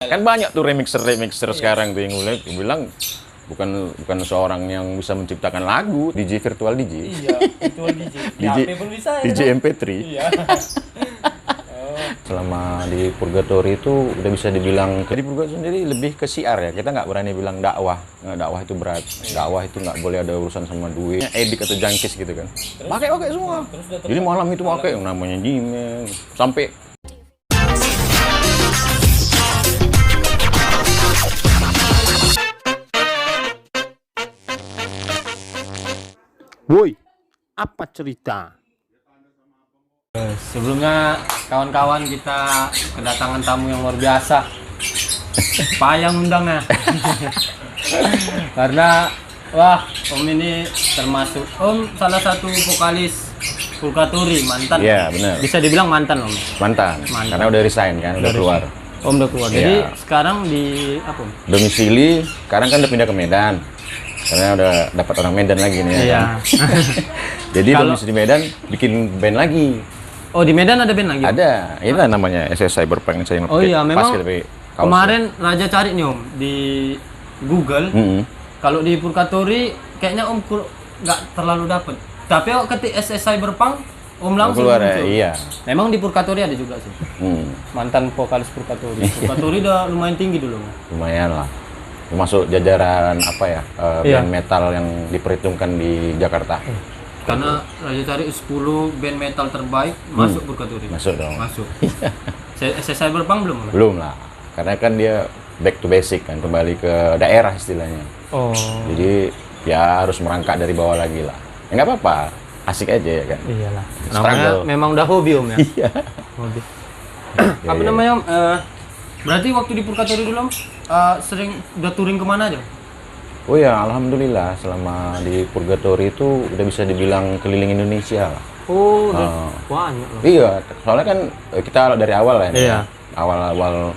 Kan banyak tuh remixer sekarang tuh yang mulai bilang bukan seorang yang bisa menciptakan lagu, DJ virtual DJ. Iya, virtual DJ. DJ, HP pun bisa ya. DJ MP3. Iya. Selama di Purgatory itu udah bisa dibilang, di Purgatory sendiri lebih ke siar ya, kita nggak berani bilang dakwah. Dakwah itu berat, dakwah itu nggak boleh ada urusan sama duit, edik atau jangkis gitu kan. Pakai semua. Jadi malam itu pakai yang namanya Gmail sampai Woi, apa cerita? Sebelumnya kawan-kawan kita kedatangan tamu yang luar biasa. Payang undangnya. Karena wah, Om ini termasuk salah satu vokalis Purgatory, mantan. Iya, benar. Bisa dibilang mantan, Om. Mantan. Karena udah resign kan, udah keluar. Om udah keluar. Jadi sekarang di apa, Om? Domisili, sekarang kan udah pindah ke Medan. Karena udah dapat orang Medan lagi nih. Iya. Jadi domisili Medan bikin band lagi. Oh, di Medan ada band lagi? Ada. Inilah namanya SS Cyberpunk saya Oh iya, memang gitu, kemarin Raja cari nih, Om, di Google. Kalau di Purgatory kayaknya Om nggak terlalu dapet. Tapi kalau ketik SS Cyberpunk, Om langsung keluar muncul. ya, iya. Memang di Purgatory ada juga sih. Mantan vokalis Purgatory. Purgatory udah lumayan tinggi dulu. Lumayan lah. Masuk jajaran apa ya, band metal yang diperhitungkan di Jakarta. Karena Raja cari 10 band metal terbaik masuk Purgatory. Masuk dong. Masuk. SS Cyberpunk belum? Belum lah. Karena kan dia back to basic kan, kembali ke daerah istilahnya. Oh. Jadi ya harus merangkak dari bawah lagi lah. Ya nggak apa-apa, asik aja ya kan. Iyalah. Namanya Struggle. memang udah hobi, Om ya. Iya. Hobi. Apa namanya, Om? Berarti waktu di Purgatory dulu, Om, sering udah touring kemana aja? Oh ya, alhamdulillah selama di Purgatory itu udah bisa dibilang keliling Indonesia lah. Oh, banyak loh. Iya, soalnya kan kita dari awal ya. Iya. Awal-awal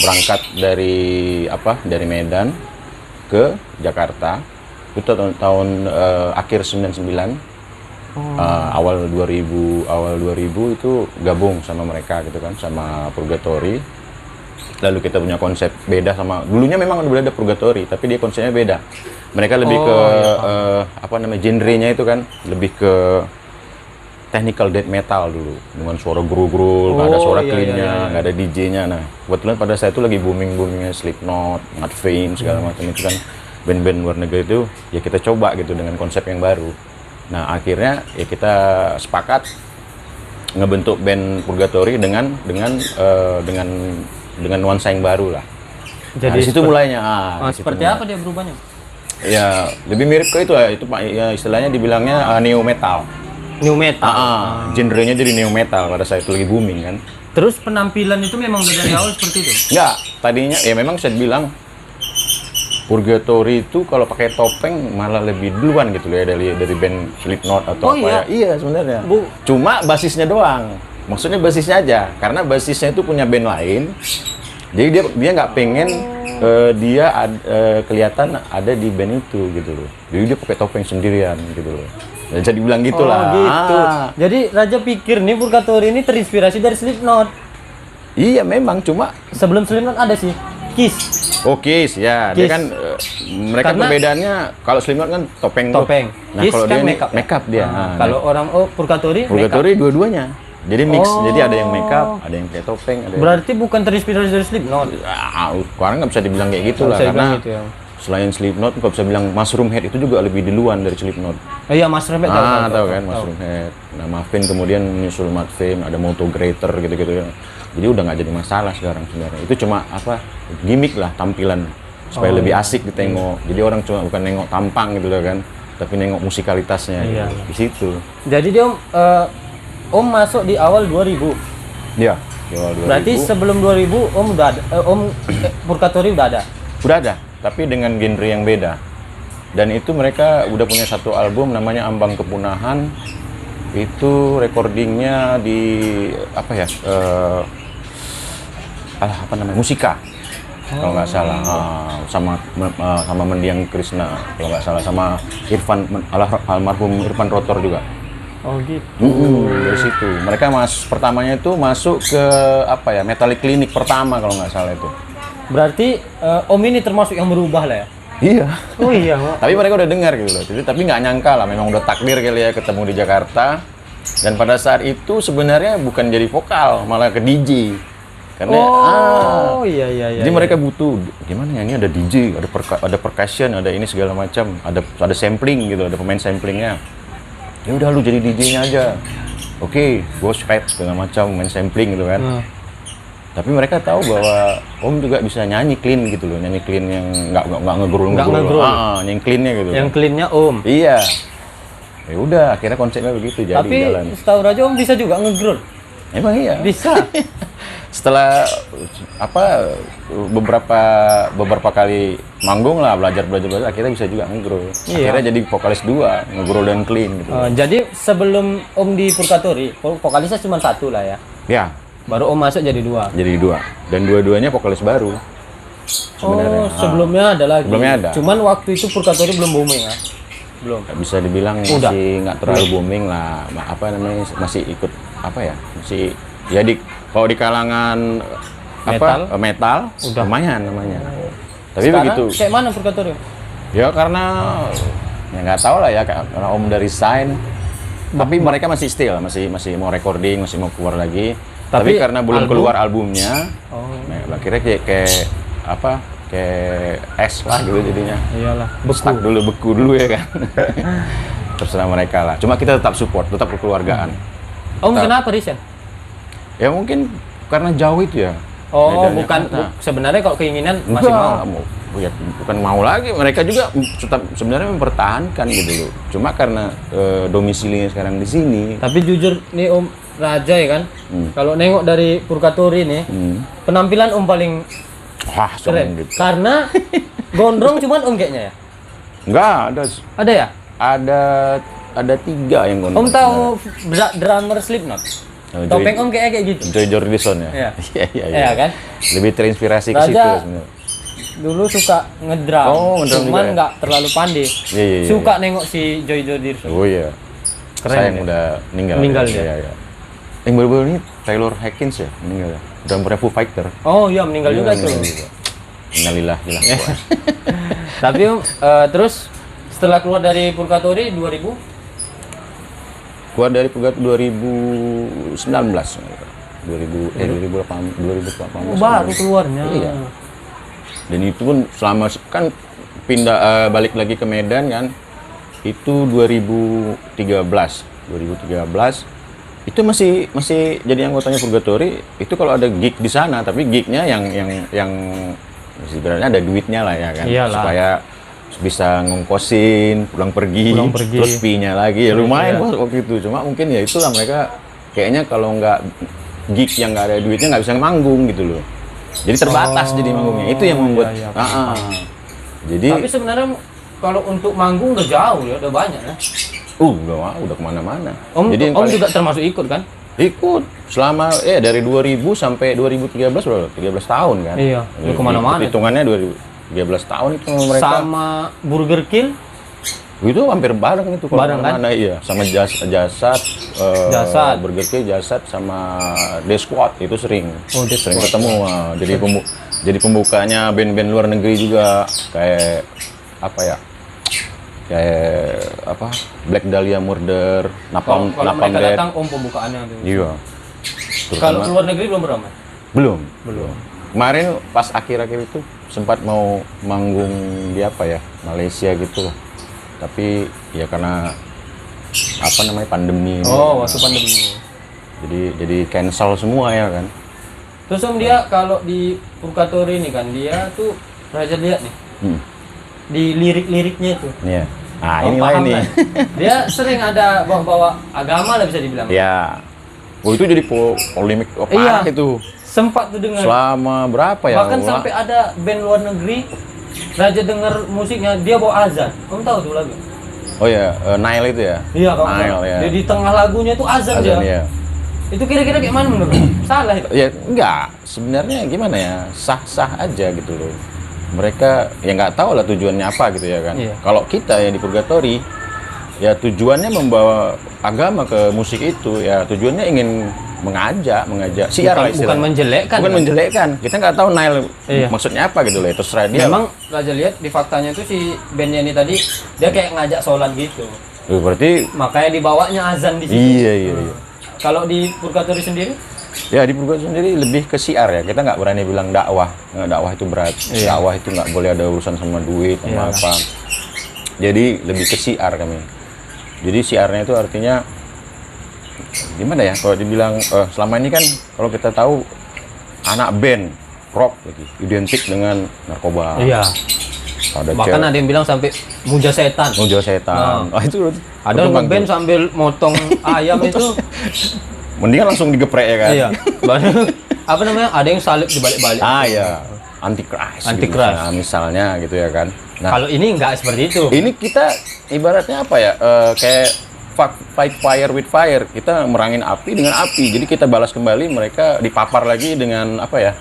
berangkat dari Medan ke Jakarta itu tahun akhir 99. Awal 2000 itu gabung sama mereka gitu kan, sama Purgatory. Lalu kita punya konsep beda sama dulunya, memang udah ada Purgatory tapi dia konsepnya beda. Mereka lebih ke genrenya itu kan lebih ke technical death metal dulu dengan suara gru-gru, nggak ada suara clean-nya, nggak ada DJ-nya. Nah, kebetulan pada saat itu lagi booming-boomingnya Slipknot, Mudvayne segala macam itu kan band-band luar negeri itu, ya kita coba gitu dengan konsep yang baru. Nah, akhirnya ya kita sepakat ngebentuk band Purgatory dengan nuansa yang baru lah. Jadi di situ mulainya. Seperti apa dia berubahnya? Ya lebih mirip ke itu ya istilahnya dibilangnya neo metal. New metal. Genrenya jadi neo metal pada saat itu lagi booming kan. Terus penampilan itu memang udah dari awal seperti itu? Enggak, tadinya ya memang saya bilang Purgatory itu kalau pakai topeng malah lebih duluan gitu loh ya dari band Slipknot atau apa ya. Iya sebenarnya. Cuma basisnya doang. Maksudnya basisnya aja, karena basisnya itu punya band lain. Jadi dia nggak pengen kelihatan ada di band itu gitu loh. Jadi dia pakai topeng sendirian gitu loh. Jadi bilang gitulah. Oh gitu. Jadi Raja pikir nih Purgatory ini terinspirasi dari Slipknot. Iya memang, cuma sebelum Slipknot ada sih Kiss. Oh Kiss ya. Kiss. Dia kan mereka perbedaannya kalau Slipknot kan topeng. Nah Kiss kalau kan dia makeup dia. Kalau orang Purgatory dua-duanya. Jadi mix, jadi ada yang makeup, ada yang kayak topeng. Berarti bukan terinspirasi dari Slipknot? Sekarang nggak bisa dibilang kayak gitu lah, karena gitu, ya. Selain Slipknot, nggak bisa bilang Mushroom Head itu juga lebih duluan dari Slipknot. Oh iya, Mushroom Head. Tahu kan, Mushroom Head. Nah, Muffin kemudian menyusul Mudvayne, ada Moto Greater gitu-gitu. Jadi udah nggak jadi masalah sekarang sebenarnya. Itu cuma gimmick lah, tampilan supaya lebih asik ditengok. Jadi orang cuma bukan nengok tampang gitu loh kan, tapi nengok musikalitasnya di situ. Jadi dia Om masuk di awal 2000. Iya, di awal 2000. Berarti sebelum 2000 Om udah ada, Purgatory udah ada. Udah ada, tapi dengan genre yang beda. Dan itu mereka udah punya satu album namanya Ambang Kepunahan. Itu recordingnya di Musika. Kalau nggak salah, sama Mendiang Krishna kalau nggak salah, sama almarhum Irfan Rotor juga. Oh gitu. Dari situ. Mereka pertamanya itu masuk ke apa ya, Metallic Clinic pertama kalau nggak salah itu. Berarti Om ini termasuk yang berubah lah ya? Iya. Oh iya, Pak. Tapi mereka udah dengar gitu loh. Jadi, tapi nggak nyangka lah, memang udah takdir kali ya ketemu di Jakarta. Dan pada saat itu sebenarnya bukan jadi vokal, malah ke DJ. Karena iya. jadi mereka butuh gimana ya, ini ada DJ, ada percussion, ada ini segala macam, ada sampling gitu, ada pemain samplingnya. Ya udah lu jadi DJ-nya aja. Oke, gue Skype segala macam, main sampling gitu kan. Tapi mereka tahu bahwa Om juga bisa nyanyi clean gitu loh, nyanyi clean yang nggak ngegrul. Yang cleannya gitu. Yang cleannya Om. Iya. Ya udah, akhirnya konsepnya begitu jadi jalan. Tapi setahu Raja Om bisa juga ngegrul. Emang iya. Bisa. Setelah beberapa kali manggung lah, belajar akhirnya bisa juga ngegrul. Iya. Akhirnya jadi vokalis 2, ngegrul dan clean gitu. Jadi sebelum Om di Purgatory, vokalisnya cuma 1 lah ya. Ya, Baru Om masuk jadi 2. jadi 2. Dan dua-duanya vokalis baru. Sebenarnya. Sebelumnya ada lagi. Sebelumnya ada. Cuman waktu itu Purgatory belum booming ya. Belum. Bisa dibilang Udah. masih nggak terlalu booming lah. Apa namanya, masih ikut apa ya? Masih ya kalau di kalangan metal Udah. lumayan namanya. Tapi Sekarang begitu. kayak mana Purgatory? Ya karena ya nggak tahu lah ya, karena Om udah resign. Tapi mereka masih still, masih mau recording, masih mau keluar lagi. Tapi karena belum keluar albumnya, nah, akhirnya kayak es lah gitu jadinya. Iyalah. Beku dulu ya kan. Terserah mereka lah. Cuma kita tetap support, tetap kekeluargaan. Om kenapa resign? Ya mungkin karena jauh itu ya. Oh, Medannya bukan Jakarta. sebenarnya kalau keinginan masih mau. Ya, bukan mau lagi, mereka juga tetap sebenarnya mempertahankan gitu loh. Cuma karena domisilinya sekarang di sini. Tapi jujur nih Om Raja ya kan, kalau nengok dari Purgatory nih, penampilan Om paling Wah, keren. gitu. Karena gondrong cuman Om kayaknya ya. Enggak, Ada ya? ada 3 yang gondrong. Om tahu drummer Slipknot? Topeng Om kayak gitu. Joy Jordison ya. Iya. Iya. Iya kan? Lebih terinspirasi ke Raja situ sebenarnya. dulu suka ngedrum, ngedrum cuman juga ya? nggak terlalu pandai. Iya. Suka nengok si Joy Jordison. Oh iya. Keren Sayang ya? udah meninggal. Meninggal ya. dia. Iya. Yang baru-baru ini Taylor Hawkins ya meninggal ya. Drummer Foo Fighter. Oh iya meninggal juga itu. Innalillah. Tapi Om, terus setelah keluar dari Purgatory 2000? Keluar dari Purgatory 2019. 2018. Baru keluarnya. Iya. Dan itu pun selama kan pindah balik lagi ke Medan kan. Itu 2013 itu masih jadi anggotanya Purgatory. Itu kalau ada gig di sana, tapi gignya yang sebenarnya ada duitnya lah ya kan. Iyalah. Supaya bisa ngongkosin pulang pergi. Terus fee-nya lagi ya lumayan waktu itu. Cuma mungkin ya itulah, mereka kayaknya kalau nggak gig yang nggak ada duitnya nggak bisa manggung gitu loh. Jadi terbatas jadi manggungnya. Itu yang membuat jadi Tapi sebenarnya kalau untuk manggung udah jauh ya, udah banyak ya. udah kemana-mana. Om Jadi juga termasuk ikut kan? ikut selama dari 2000 sampai 2013 berapa? 13 tahun kan? Iya, itu kemana-mana. Hitungannya 2013 tahun itu mereka. Sama Burger Kill? Itu hampir bareng itu. Bareng kan? Iya, sama jasad, Burger King, jasad sama The Squad itu sering. Oh, The sering Squad. ketemu. Jadi pembukanya band-band luar negeri juga kayak Black Dahlia Murder, Kalau Napalm mereka Death. datang Om pembukaannya tuh. Iya. Kalau keluar negeri belum pernah? Mas? Belum. Kemarin pas akhir-akhir itu sempat mau manggung di Malaysia gitu. Tapi ya karena pandemi. Waktu pandemi. Jadi cancel semua ya kan. Terus Om dia kalau di Purgatory ini kan dia tuh Raja lihat nih. Di lirik-liriknya itu. Iya. Nah, Om inilah paham ini. kan? Dia sering ada bawa agama lah bisa dibilang. Ya. Itu jadi polemik parah itu. Sempat tuh dengar. Selama berapa ya? Bahkan sampai ada band luar negeri Raja denger musiknya dia bawa azan. Om tahu tuh lagu? Oh ya, Nile itu ya? Iya, kalau Nile ya. Dia di tengah lagunya tuh azan dia. Ya. Itu kira-kira kayak mana menurut Om? Salah itu? Ya enggak, sebenarnya gimana ya, sah-sah aja gitu loh. Mereka ya nggak tahu lah tujuannya apa gitu ya kan. Iya. Kalau kita yang di Purgatory ya tujuannya membawa agama ke musik itu, ya tujuannya ingin mengajak siar lah bukan istilahnya. menjelekkan. Bukan kan? menjelekkan. Kita nggak tahu Nail Iya. maksudnya apa gitu loh. Terserah dia. Memang Raja lihat di faktanya itu si bandnya ini tadi dia kayak ngajak sholat gitu. Berarti Makanya dibawanya azan di situ. iya. Kalau di Purgatory sendiri? Ya di Purgatory sendiri lebih ke siar ya. Kita nggak berani bilang dakwah. Dakwah itu berat. Iya. Dakwah itu nggak boleh ada urusan sama duit sama apa. Jadi lebih ke siar kami. Jadi siarnya itu artinya gimana ya? Kalau dibilang selama ini kan kalau kita tahu anak band rock lagi identik dengan narkoba. Iya. Ada Bahkan ada yang bilang sampai muja setan. muncul setan. Nah. Itu Ada yang ngeband sambil motong ayam itu. mendingan langsung digeprek ya kan? Iya. Banyak apa namanya? Ada yang salib dibalik-balik. Ya. Antikris. Antikris. Gitu, misalnya gitu ya kan. Nah, Kalau ini nggak seperti itu. ini kita ibaratnya apa ya? Kayak fight fire with fire. Kita merangin api dengan api. Jadi kita balas kembali, mereka dipapar lagi dengan apa ya?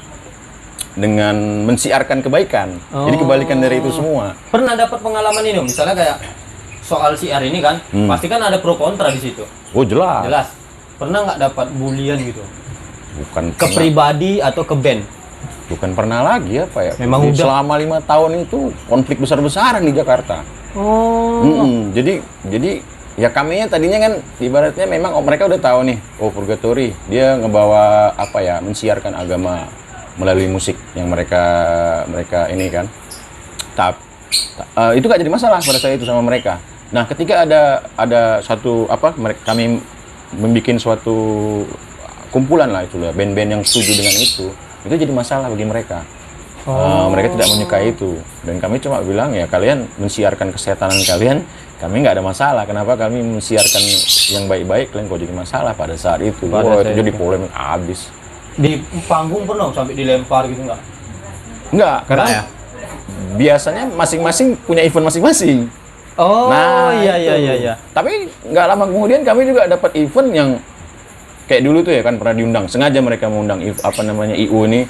Dengan mensiarkan kebaikan. Jadi kebalikan dari itu semua. Pernah dapat pengalaman ini, Om? Misalnya kayak soal siar ini kan, pasti kan ada pro kontra di situ. Oh jelas. Jelas. Pernah nggak dapat bulian gitu? Bukan Ke pernah, pribadi atau ke band? bukan pernah lagi apa ya? Memang Jadi udah. selama 5 tahun itu konflik besar-besaran di Jakarta. Oh. Jadi ya kami tadinya kan ibaratnya memang mereka udah tahu nih, oh Purgatory dia ngebawa apa ya, mensiarkan agama melalui musik yang mereka ini kan. Itu gak jadi masalah pada saya itu sama mereka. Nah, ketika ada satu apa kami membuat suatu kumpulan lah itulah band-band yang setuju dengan itu jadi masalah bagi mereka. Mereka tidak menyukai itu dan kami cuma bilang ya kalian mensiarkan kesetanan kalian, kami nggak ada masalah. Kenapa kami mensiarkan yang baik-baik kalian kok jadi masalah pada saat itu? Itu jadi polemik habis. Di panggung pernah sampai dilempar gitu nggak? Enggak, karena Nggak ya? biasanya masing-masing punya event masing-masing. Oh, Nah, iya. Tapi nggak lama kemudian kami juga dapat event yang kayak dulu tuh ya kan pernah diundang. Sengaja mereka mengundang IU ini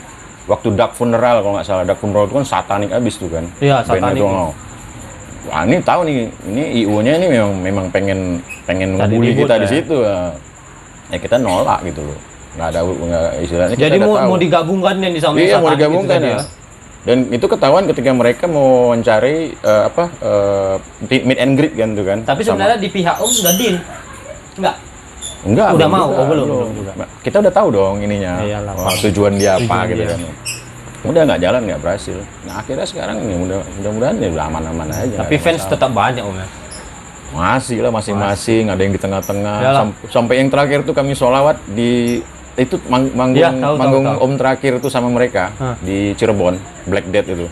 waktu Dark Funeral kalau nggak salah. Dark Funeral itu kan satanik abis tuh kan. Iya, Band satanik. itu, wah ini tahu nih, ini IU-nya ini memang pengen ngebully ribut kita ya. di situ. Ya kita nolak gitu loh. Nggak ada istilahnya. Jadi kita udah tahu. mau digabungkan yang di samping Iya, mau satanik digabungkan itu tadi ya. Dan itu ketahuan ketika mereka mau mencari meet and greet kan tuh kan. Tapi sama- sebenarnya di pihak Om udah deal. Enggak. Enggak, Udah belum mau? juga, Oh, belum juga. Kita udah tahu dong ininya, Iyalah, tujuan dia apa tujuan gitu dia. kan. Udah nggak jalan, nggak berhasil. Nah akhirnya sekarang ya mudah-mudahan ya udah aman-aman aja. Tapi nggak ada fans masalah. tetap banyak Om ya. Masih lah masing-masing, ada yang di tengah-tengah. Iyalah. Sampai yang terakhir tuh kami sholawat di itu manggung Iya, tahu. Om terakhir itu sama mereka di Cirebon, Black Death itu.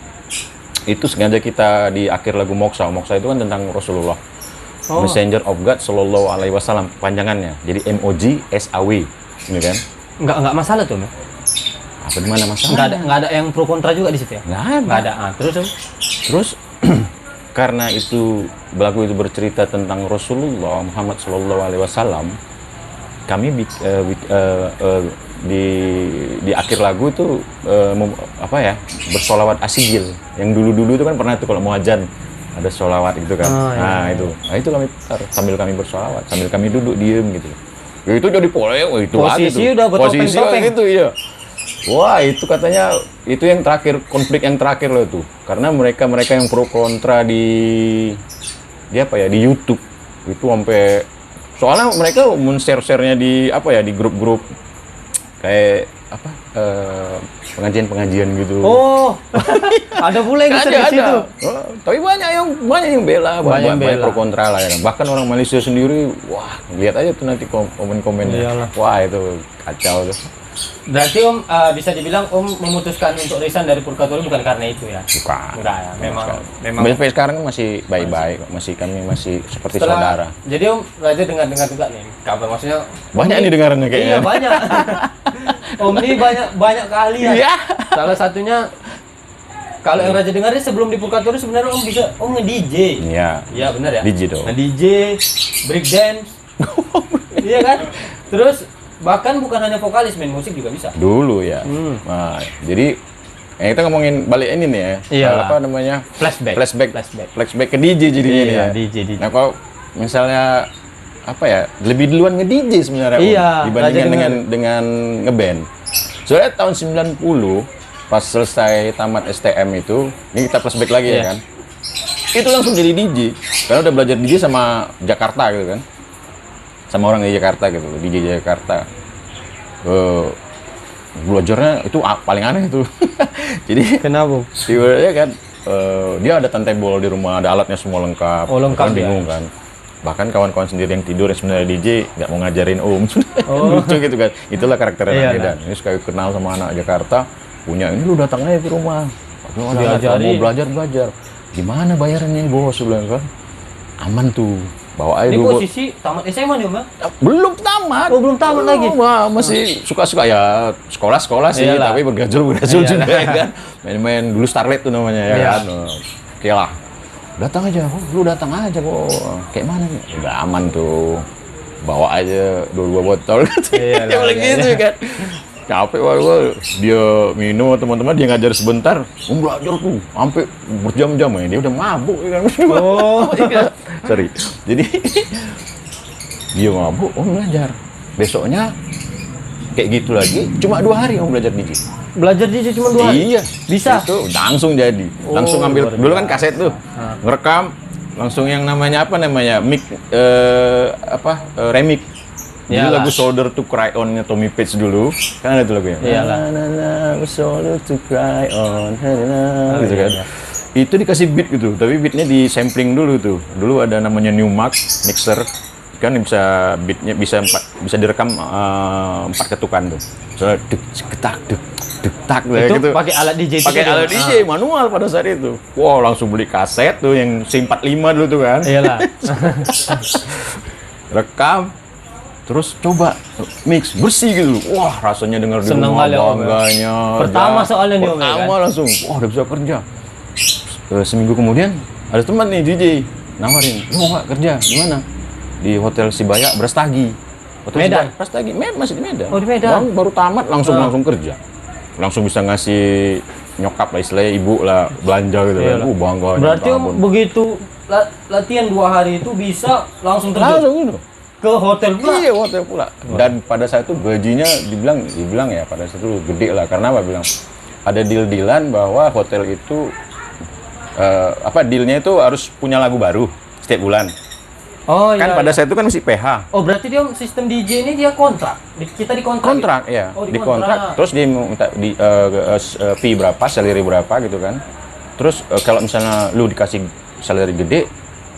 Itu sengaja kita di akhir lagu Moksa. Moksa itu kan tentang Rasulullah. Messenger of God Sallallahu Alaihi Wasallam panjangannya. Jadi MOG SAW ini kan. Enggak masalah tuh Om. Ya? Apa di mana masalah? Enggak ada yang pro kontra juga di situ ya? Nggak ada. Terus Om? Terus karena itu lagu itu bercerita tentang Rasulullah Muhammad Sallallahu Alaihi Wasallam, kami di akhir lagu itu bersolawat asigil. Yang dulu itu kan pernah tuh kalau mau azan ada solawat gitu kan. Itu kami putar sambil kami bersolawat, sambil kami duduk diem gitu. Ya itu jadi itu Posisi lagi tuh. udah bertopeng-topeng. Posisi gitu iya. Wah itu katanya itu yang terakhir, konflik yang terakhir loh itu. Karena mereka yang pro kontra di YouTube itu sampai soalnya mereka men-share-nya di di grup-grup kayak pengajian gitu. Oh. Ada pula yang di situ. Oh, tapi banyak yang bela, banyak pro kontra lah ya kan. Bahkan orang Malaysia sendiri, wah lihat aja tuh nanti komen-komennya. Iyalah. Wah itu kacau tuh. Berarti Om bisa dibilang Om memutuskan untuk resign dari Purgatory bukan karena itu ya? Bukan. Enggak ya, memang. Sampai sekarang masih baik-baik, kami masih seperti saudara. Jadi Om Raja dengar juga nih kabar, maksudnya Banyak nih dengarannya kayaknya. Iya banyak. Om ini banyak kali ya. Iya. Salah satunya kalau yang Raja dengar sebelum di Purgatory sebenarnya Om nge-DJ. Iya. Iya benar ya. DJ dong. Nge-DJ, break dance. Iya kan? Terus bahkan bukan hanya vokalis, main musik juga bisa. Dulu ya. Nah, jadi kita ngomongin balik ini nih ya. Iya. Apa namanya? Flashback Flashback ke DJ jadinya Iya, nih ya. DJ. Nah, kalau misalnya apa ya, lebih duluan nge-DJ sebenarnya Om, Iya, dibandingkan Raja dengan ngeband. Soalnya tahun 90 pas selesai tamat STM itu, ini kita flashback lagi ya Iya. kan. Itu langsung jadi DJ. Karena udah belajar DJ sama Jakarta gitu kan. Sama orang di Jakarta gitu, DJ Jakarta. Belajarnya itu paling aneh itu. Jadi Kenapa? tiba-tiba kan dia ada turntable di rumah, ada alatnya semua lengkap. Oh, lengkap Kan bingung kan. Bahkan kawan-kawan sendiri yang tidur yang sebenarnya DJ nggak mau ngajarin Om. Lucu gitu kan. Itulah karakter Iya, anak Medan. Ini sekali kenal sama anak Jakarta, punya ini lu datang aja ke rumah. Lu Diajarin. mau belajar. Gimana bayarannya bos? Bilang kan. Aman tuh. Bawa aja Ini dulu. posisi tamat SMA nih Om ya? Belum tamat. Oh, belum tamat lagi? Wah, masih suka-suka ya sekolah sih, Iyalah. tapi bergajul Iyalah. juga ya kan. Main-main dulu Starlet tuh namanya ya Iya. kan. Oke lah. Datang aja, lu datang aja kok. Kayak mana nih? Udah aman tuh. Bawa aja 2 botol gitu. Iyalah, Dia bilang iya, gitu iya. kan. Capek wah, dia minum teman-teman, dia ngajar sebentar, belajar tuh sampai berjam-jam ya. Dia udah mabuk ya kan. Oh. Sorry. Jadi dia mabuk, belajar. Besoknya kayak gitu lagi, cuma 2 hari belajar DJ. Belajar DJ cuma 2 hari? Iya. Bisa? Itu langsung jadi. Langsung Oh, ambil luar dulu kan biasa. kaset tuh. Ngerekam langsung yang namanya mic remix. Jadi Iyalah. lagu Shoulder to Cry On-nya Tommy Page dulu. Kan ada tuh lagunya. Iyalah. Shoulder to Cry On. Gitu kan. iya. Itu dikasih beat gitu, tapi beatnya di sampling dulu tuh. Dulu ada namanya Newmark mixer, kan bisa beatnya bisa direkam 4 ketukan tuh. Soalnya dek ceketak dek tak Itu gitu. pakai alat DJ itu Pakai juga? alat DJ manual pada saat itu. Wow, langsung beli kaset tuh yang C45 dulu tuh kan. Iyalah. Rekam, terus coba mix bersih gitu. Wah, rasanya dengar di Seneng rumah kali, Om, ya. bangganya. Pertama soalnya nih, Om, ya kan? Pertama langsung, wah udah bisa kerja. Seminggu kemudian ada teman nih DJ nawarin, lu mau nggak kerja di mana? Di Hotel Sibaya Brastagi. Hotel Medan? Sibaya, Brastagi, masih di Medan. Oh, di Medan. Baru tamat langsung kerja. Langsung bisa ngasih nyokap lah istilahnya, ibu lah belanja gitu kan. Iyalah. Bangga. Berarti Om begitu latihan 2 hari itu bisa langsung terjun langsung gitu. ke hotel pula? Iya, hotel pula. Dan pada saat itu gajinya dibilang ya pada saat itu gede lah. Karena apa bilang? Ada deal-dealan bahwa hotel itu dealnya itu harus punya lagu baru setiap bulan. Oh Kan iya. pada saat itu kan masih PH. Oh berarti dia sistem DJ ini dia kontrak? Kita dikontrak? Kontrak ya, Oh, dikontrak. Terus dia minta fee berapa, salary berapa gitu kan. Terus kalau misalnya lu dikasih salary gede,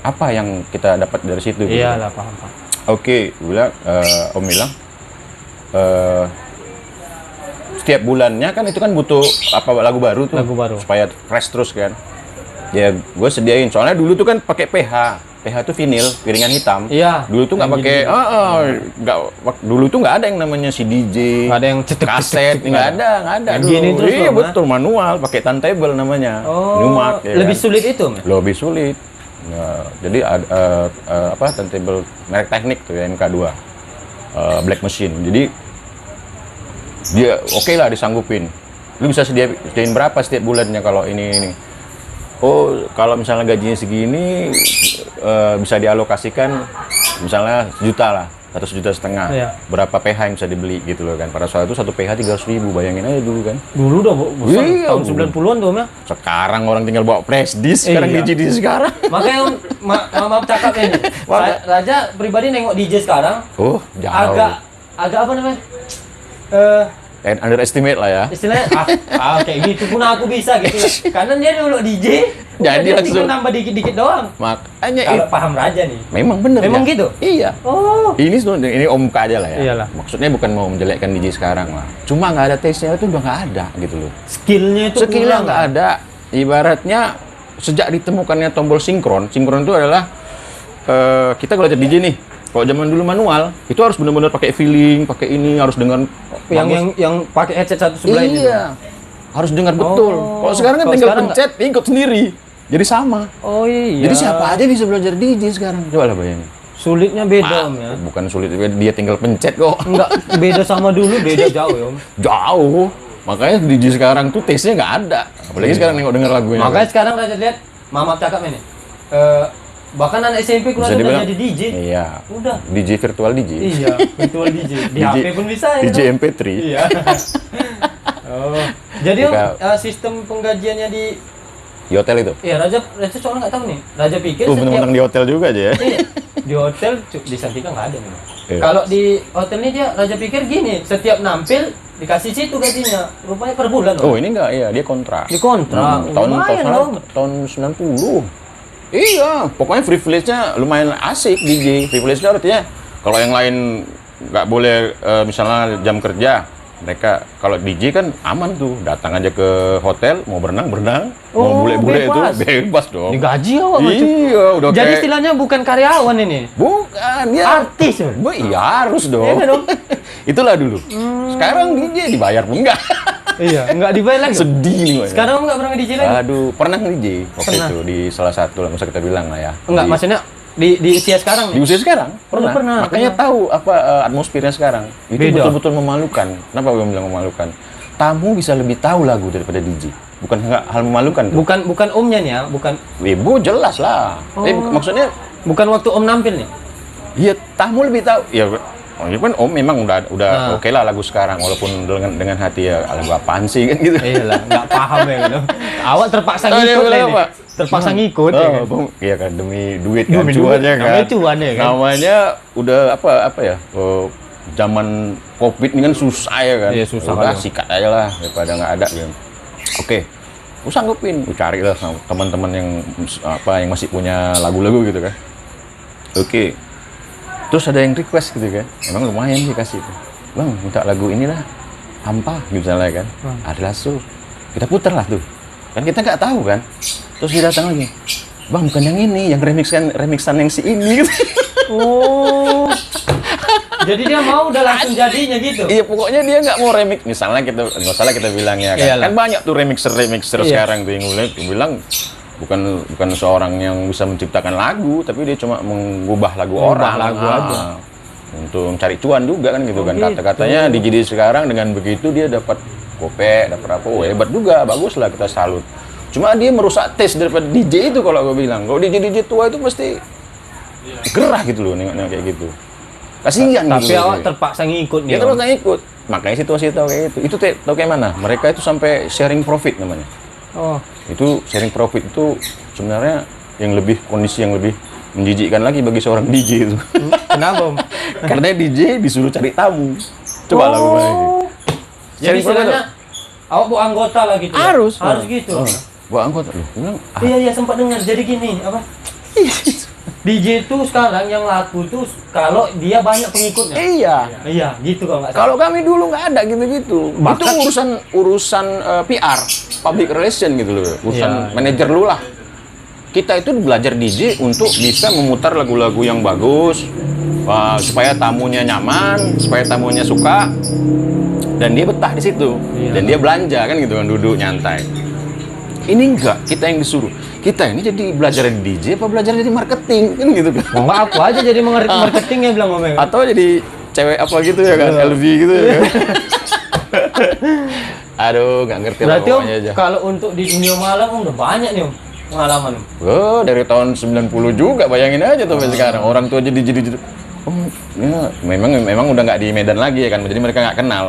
apa yang kita dapat dari situ? Gitu. Iya lah, paham. Oke, Om bilang setiap bulannya kan itu kan butuh lagu baru tuh, Lagu baru. supaya fresh terus kan. Ya gue sediain, soalnya dulu tuh kan pakai PH itu vinil, piringan hitam. Iya. Dulu tuh nggak Yang pakai, gini-gini. dulu tuh nggak ada yang namanya si DJ, Nggak ada yang cetek, kaset, nggak ada. Yang dulu. gini terus Iya dong, betul, manual, pakai turntable namanya, Oh, Newmark. Ya lebih kan? sulit itu, Mas? Lebih sulit. Ya, jadi ada turntable merek teknik tuh ya, MK2 Black Machine. Jadi dia oke lah disanggupin. Lu bisa sediain berapa setiap bulannya kalau ini? Oh, kalau misalnya gajinya segini bisa dialokasikan misalnya 1 juta lah, 1,5 juta. Iya. Berapa PH yang bisa dibeli gitu loh kan. Pada saat itu 1 PH 300.000, bayangin aja dulu kan. Dulu udah besar, Iya, tahun dulu. 90-an tuh, Om ya? Sekarang orang tinggal bawa flash disk, sekarang Iya. DJ sekarang. Makanya Om, maaf cakap ini. Raja pribadi nengok DJ sekarang Oh, jauh. agak apa namanya? And underestimate lah ya. Istilahnya kayak gitu pun aku bisa gitu. Karena dia dulu DJ, Jadi dia langsung. tinggal nambah dikit-dikit doang. Makanya Kalau paham Raja nih. memang bener Memang ya. gitu? Iya. Oh. Ini Om K aja lah ya. Iyalah. Maksudnya bukan mau menjelekkan DJ sekarang lah. Cuma nggak ada taste-nya itu udah nggak ada gitu loh. Skillnya itu Skillnya kurang, nggak kan? ada. Ibaratnya sejak ditemukannya tombol sinkron itu adalah kita belajar DJ nih. Kalau zaman dulu manual, itu harus benar-benar pakai feeling, pakai ini, harus dengan yang pakai headset satu sebelah ini. iya. Harus dengar betul. Oh. Kalau sekarang kan Kalau tinggal sekarang pencet, ikut sendiri. Jadi sama. Oh iya. Jadi siapa aja bisa belajar DJ sekarang. Coba lah bayangin. Sulitnya beda Om ya. Bukan sulit, dia tinggal pencet kok. Enggak, beda sama dulu, beda jauh ya Om. Jauh. Makanya DJ sekarang tuh taste-nya nggak ada. Apalagi sekarang nengok denger lagunya. Makanya sekarang Raja lihat, Mama cakap ini. Bahkan anak SMP kurang Bisa udah dibilang, jadi DJ. iya. Udah. DJ virtual DJ. Iya, virtual DJ. Di DJ HP pun bisa ya. DJ kan? MP3. Iya. Oh. Jadi Om, Buka- sistem penggajiannya di Di hotel itu. Iya, Raja soalnya nggak tahu nih. Raja pikir Tuh mentang-mentang di hotel juga aja ya. Iya, di hotel di Santika nggak ada nih. Iya. Kalau di hotel ini dia Raja pikir gini, setiap nampil dikasih situ gajinya. Rupanya per bulan. Oh, ini enggak, iya, dia kontrak. Di kontrak. tahun Lumayan tahun, dong. tahun 90. Iya, pokoknya privilege-nya lumayan asik DJ. Privilege-nya artinya kalau yang lain nggak boleh misalnya jam kerja, mereka kalau DJ kan aman tuh, datang aja ke hotel, mau berenang, Oh, mau bule-bule itu bebas. bebas dong. Digaji awak macam. Iya, udah Jadi kayak istilahnya bukan karyawan ini. bukan ya. Artis. Ya? Iya harus dong. Iya dong. Itulah dulu. Sekarang DJ dibayar pun enggak. Iya, nggak dibayar lagi. Sedih nih. Pak. Sekarang nggak pernah DJ lagi. Aduh, pernah nge-DJ waktu Pernah. itu di salah satu lah, masa kita bilang lah ya. Enggak, Di- maksudnya di usia sekarang di nih. usia sekarang Pernah. Makanya tahu apa atmosfernya sekarang. Itu Beda. betul-betul memalukan. Kenapa gue bilang memalukan? Tamu bisa lebih tahu lagu daripada DJ. Bukan hal memalukan tuh. Bukan omnya nih ya, bukan Ibu jelas lah. Oh. Maksudnya waktu om nampil nih. iya tamu lebih tahu. Ya ini kan Om memang udah Nah. oke lah lagu sekarang walaupun dengan hati ya lagu apaan sih kan gitu. Iya lah, nggak paham ya gitu. Awak terpaksa Oh, dia ngikut lah bilang ini. apa? Terpaksa ngikut ya Oh, kan. Bang, iya kan demi duit Demi kan duit, cuan ya kan. namanya cuan ya kan. Namanya udah apa ya? Zaman Covid ini kan susah ya kan. Iya, susah Udah kali. sikat aja lah daripada nggak ada gitu. Oke. Gue sanggupin, gue cari lah sama teman-teman yang yang masih punya lagu-lagu gitu kan. Oke. Terus ada yang request gitu kan. Emang lumayan sih kasih itu. Bang, minta lagu inilah. Hampa misalnya kan. Ada lasso. Kita putar lah tuh. Kan kita nggak tahu kan. Terus dia datang lagi. Bang, bukan yang ini, yang remixan yang si ini gitu. Oh. Jadi dia mau udah langsung jadinya gitu. Iya, pokoknya dia nggak mau remix. Misalnya kita nggak salah kita bilang ya kan. Iyalah. Kan banyak tuh remixer Iya. sekarang tuh yang mulai bilang bukan seorang yang bisa menciptakan lagu, tapi dia cuma mengubah lagu Mengubah orang. lagu aja. Untuk mencari cuan juga kan gitu Oh, kan. gitu. Kata-katanya di jadi sekarang dengan begitu dia dapat gope, dapat apa. Oh, hebat juga, bagus lah kita salut. Cuma dia merusak taste daripada DJ itu kalau gue bilang. Kalau DJ tua itu pasti gerah gitu loh nengok kayak gitu. Kasihan Tapi gitu. awak terpaksa ngikut nih. Ya terus Om. nggak ikut. Makanya situasi tahu kayak itu. Itu tahu kayak mana? Mereka itu sampai sharing profit namanya. Oh. Itu sharing profit itu sebenarnya yang lebih kondisi yang lebih menjijikkan lagi bagi seorang DJ itu. Kenapa, Om? Karena DJ disuruh cari tamu. Coba lah gimana gitu. Jadi Sharing profit istilahnya awak bawa anggota lah gitu. ya? harus gitu. Buat anggota loh. Bilang, Iya sempat dengar. Jadi gini, apa? DJ itu sekarang yang laku tuh kalau dia banyak pengikutnya. iya. Iya, gitu kalau nggak salah. Kalau kami dulu nggak ada gitu-gitu. Bahkan- Itu urusan PR, public relation gitu loh. Urusan Iya. manajer lu lah. Kita itu belajar DJ untuk bisa memutar lagu-lagu yang bagus, supaya tamunya nyaman, supaya tamunya suka, dan dia betah di situ. Iya. Dan dia belanja kan gitu kan, duduk nyantai. Ini enggak, kita yang disuruh. Kita ini jadi belajar di DJ apa belajar jadi marketing kan gitu kan. Mau nggak aku aja jadi marketingnya bilang Om. Atau jadi cewek apa gitu ya kan, LV gitu ya kan. Aduh, nggak ngerti lah Berarti Om, pokoknya aja. kalau untuk di dunia malam Om udah banyak nih Om pengalaman Om. Oh, dari tahun 90 juga, bayangin aja tuh sampai sekarang. Orang tua jadi oh, ya, memang udah nggak di Medan lagi ya kan, jadi mereka nggak kenal.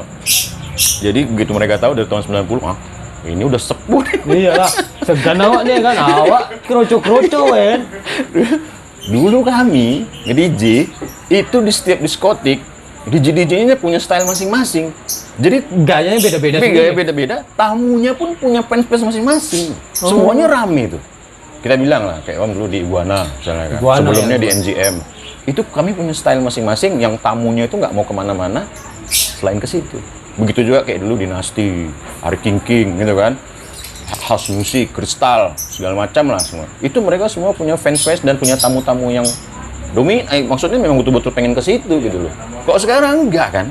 Jadi begitu mereka tahu dari tahun 90, ini udah sepuh. Iyalah, segan awak nih kan, awak kroco-kroco kan. Dulu kami nge-DJ itu di setiap diskotik, DJ-DJ-nya punya style masing-masing. Jadi Gayanya beda-beda gaya sendiri. beda-beda, tamunya pun punya fans masing-masing. Semuanya rame tuh. Kita bilang lah, kayak Om dulu di Iguana, misalnya kan. Iguana, Sebelumnya ya. di NGM. Itu kami punya style masing-masing yang tamunya itu nggak mau kemana-mana selain ke situ. Begitu juga kayak dulu Dinasti, Ari King gitu kan. House Music, Kristal, segala macam lah semua. Itu mereka semua punya fans dan punya tamu-tamu yang maksudnya memang betul-betul pengen ke situ gitu loh. Kok sekarang enggak kan?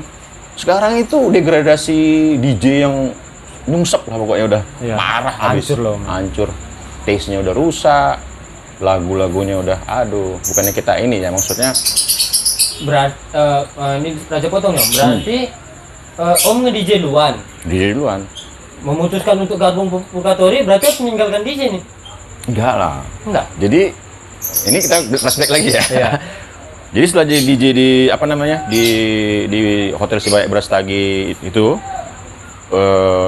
Sekarang itu degradasi DJ yang nyungsep lah pokoknya udah Iya, parah habis. hancur loh. Hancur. Taste-nya udah rusak. Lagu-lagunya udah aduh, bukannya kita ini ya maksudnya. Ini Raja potong ya. Berarti Om nge-DJ duluan. DJ duluan. Memutuskan untuk gabung Purgatory berarti harus meninggalkan DJ nih. Enggak lah. Enggak. Jadi Ini kita flashback lagi ya. Iya. Jadi setelah jadi DJ di apa namanya di Hotel Sibayak Brastagi itu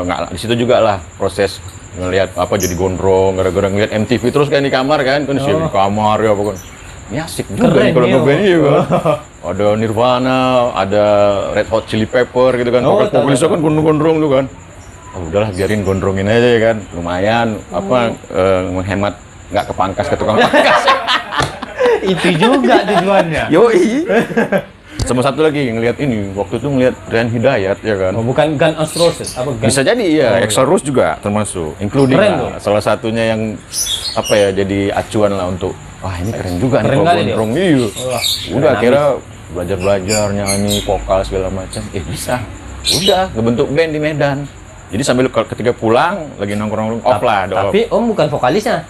nggak di situ juga lah proses ngelihat apa jadi gondrong gara-gara ngeliat MTV terus kan di kamar kan di kamar ya pokoknya. Ini asik juga Keren nih kalau nih, ngeband ini kan. Ada Nirvana, ada Red Hot Chili Pepper gitu kan. Vokalisnya kan gondrong-gondrong tuh kan. Oh, udahlah biarin gondrongin aja ya kan. Lumayan menghemat nggak kepangkas ke tukang pangkas. Itu juga tujuannya. Yoi. Sama satu lagi ngelihat ini, waktu itu ngelihat Rian Hidayat ya kan. Oh, bukan Gun N' Roses, apa Gun? Bisa jadi iya, Axl Rose juga termasuk, including Keren lah. tuh. Salah satunya yang apa ya jadi acuan lah untuk wah ini keren juga nih Keren kalau kali dia. gondrong iya. Wah, Udah keren akhirnya belajar nyanyi, vokal segala macam. Bisa. Udah ngebentuk band di Medan. Jadi sambil ketika pulang lagi nongkrong off lah, ada off. Tapi Om bukan vokalisnya.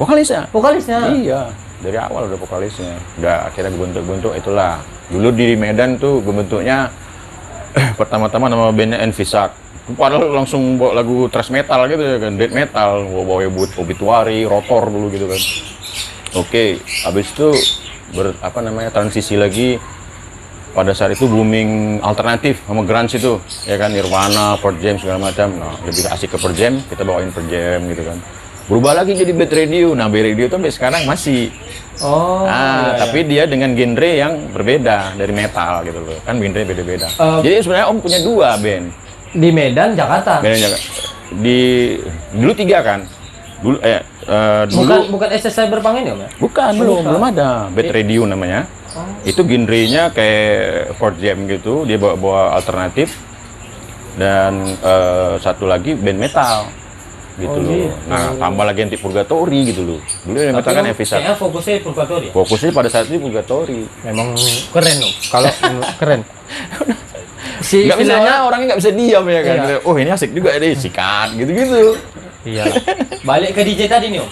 Vokalisnya. Vokalisnya. Iya, dari awal udah vokalisnya. Udah akhirnya bentuk itulah. Dulu di Medan tuh bentuknya pertama-tama nama bandnya Envisak. Padahal langsung bawa lagu thrash metal gitu ya kan, death metal, bawa Obituary, Rotor dulu gitu kan. Oke, habis itu transisi lagi pada saat itu booming alternatif sama grunge itu, ya kan Nirvana, Pearl Jam segala macam. Nah, lebih asik ke Pearl Jam, kita bawain Pearl Jam gitu kan. Berubah lagi jadi Bad Radio. Nah, Bad Radio tuh sampai sekarang masih. Oh. Iya, Tapi dia dengan genre yang berbeda dari metal gitu loh. Kan genre beda-beda. Jadi sebenarnya Om punya 2 band. Di Medan, Jakarta. Dulu 3 kan. Dulu Bukan SSI Berpang ini Om ya? bukan, belum ada. Bad Radio namanya. Itu genrenya kayak Pearl Jam gitu, dia bawa alternatif. Dan satu lagi band metal gitu loh. Nah, tambah lagi Anti Purgatory gitu loh. Dulu yang metal kan Evisa. Kayaknya fokusnya Purgatory. Fokusnya pada saat itu Purgatory. Memang keren loh. Kalau keren. Si Nggak bisa istilahnya orangnya nggak bisa diam ya kan. Iya. Oh, ini asik juga deh, sikat gitu-gitu. iya. Balik ke DJ tadi nih Om.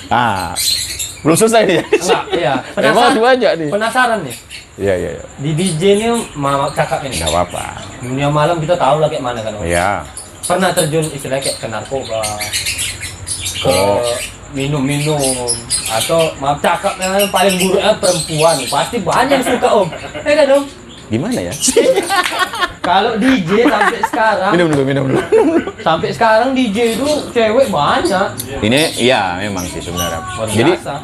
Belum selesai nih. Enggak, iya. Emang masih banyak nih. Penasaran nih. Iya. Di DJ nih Mama cakap ini. Nggak apa-apa. Dunia malam kita tahu lah kayak mana kan Om. Iya. Pernah terjun istilahnya kayak ke narkoba, ke minum-minum, atau maaf cakap yang paling buruknya perempuan. Pasti banyak yang suka Om. Kan Om? Gimana ya? Kalau DJ sampai sekarang, Minum dulu. sampai sekarang DJ itu cewek banyak. Ini iya memang sih sebenarnya. Luar Jadi biasa.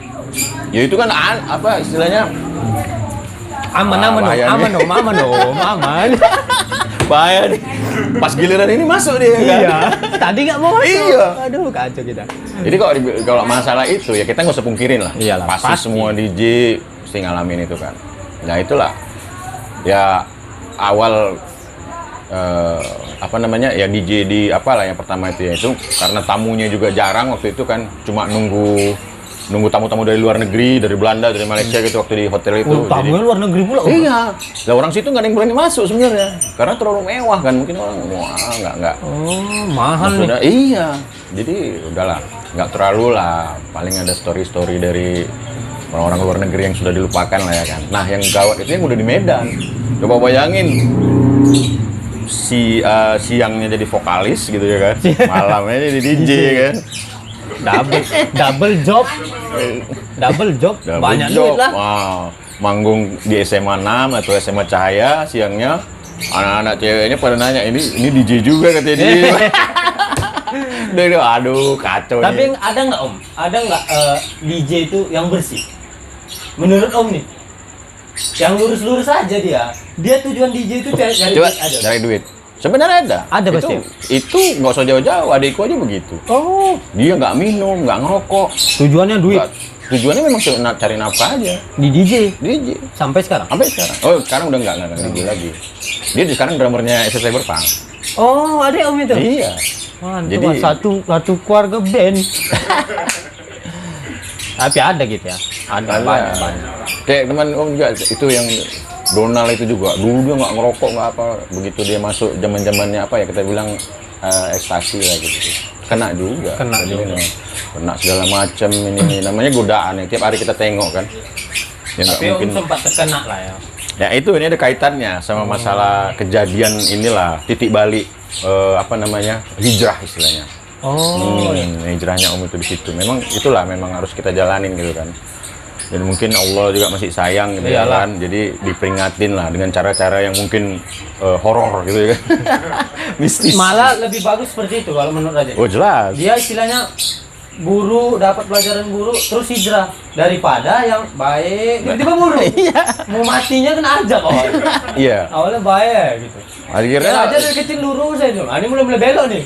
ya itu kan apa istilahnya aman bahaya nih. aman. bahaya nih. Pas giliran ini masuk dia kan. Iya. Tadi nggak mau masuk. Iya. Aduh kacau kita. Jadi kalau masalah itu ya kita nggak usah pungkirin lah. Iyalah, Pasti pasti. semua DJ pasti ngalamin itu kan. Nah itulah. Ya awal ya DJ di apalah yang pertama itu ya itu karena tamunya juga jarang waktu itu kan cuma nunggu tamu-tamu dari luar negeri, dari Belanda, dari Malaysia gitu waktu di hotel itu. Tamunya luar negeri pula. Iya. Lah orang situ nggak ada yang berani masuk sebenarnya karena terlalu mewah kan mungkin orang nggak. Oh, mahal nih. Maksudnya, iya. Jadi udahlah nggak terlalu lah. Paling ada story dari orang-orang luar negeri yang sudah dilupakan lah ya kan. Nah yang gawat itu yang udah di Medan. Coba bayangin siangnya jadi vokalis gitu ya kan, malamnya jadi DJ kan. Double job. Banyak duit lah. Wow. Manggung di SMA 6 atau SMA Cahaya siangnya, anak-anak ceweknya pada nanya ini DJ juga katanya dia. Aduh kacau. Tapi nih. ada nggak Om? Ada nggak DJ itu yang bersih? Menurut Om nih, yang lurus-lurus aja dia. Dia tujuan DJ itu cari Coba duit aja. cari duit. Sebenarnya ada. Ada pasti. Itu nggak usah jauh-jauh. Adikku aja begitu. Oh, Dia nggak minum, nggak ngerokok. tujuannya duit Tujuannya memang cari nafkah aja. di DJ DJ. sampai sekarang. Sampai sekarang. Oh, sekarang udah nggak DJ lagi. Dia sekarang drummernya SSI Berpang. Oh, ada Om itu. Iya. Mantap, Jadi- satu keluarga band. Tapi ada gitu ya. Ada banyak. Kayak teman Om juga itu yang Donald itu juga. Dulu dia nggak ngerokok nggak apa. Begitu dia masuk zaman-zamannya apa ya kita bilang ekstasi lah gitu. Kena juga. Kena Jadi, juga. Kena segala macam ini namanya godaan ya. Tiap hari kita tengok kan. Ya nggak Tapi mungkin. Om sempat terkena lah ya. Ya itu ini ada kaitannya sama masalah kejadian inilah titik balik hijrah istilahnya. Oh, Hijrahnya Om itu di situ. Memang itulah memang harus kita jalanin gitu kan. Dan mungkin Allah juga masih sayang gitu ya Iyalah. kan. Jadi diperingatin lah dengan cara-cara yang mungkin horor gitu ya kan. Mistis. Malah lebih bagus seperti itu kalau menurut Raja. Oh jelas. Dia istilahnya guru dapat pelajaran guru terus hijrah daripada yang baik tiba-tiba guru. Mau matinya kan aja kok. Iya. Awalnya baik gitu. Akhirnya Aja dari kecil lurus aja. Ini mulai belok nih.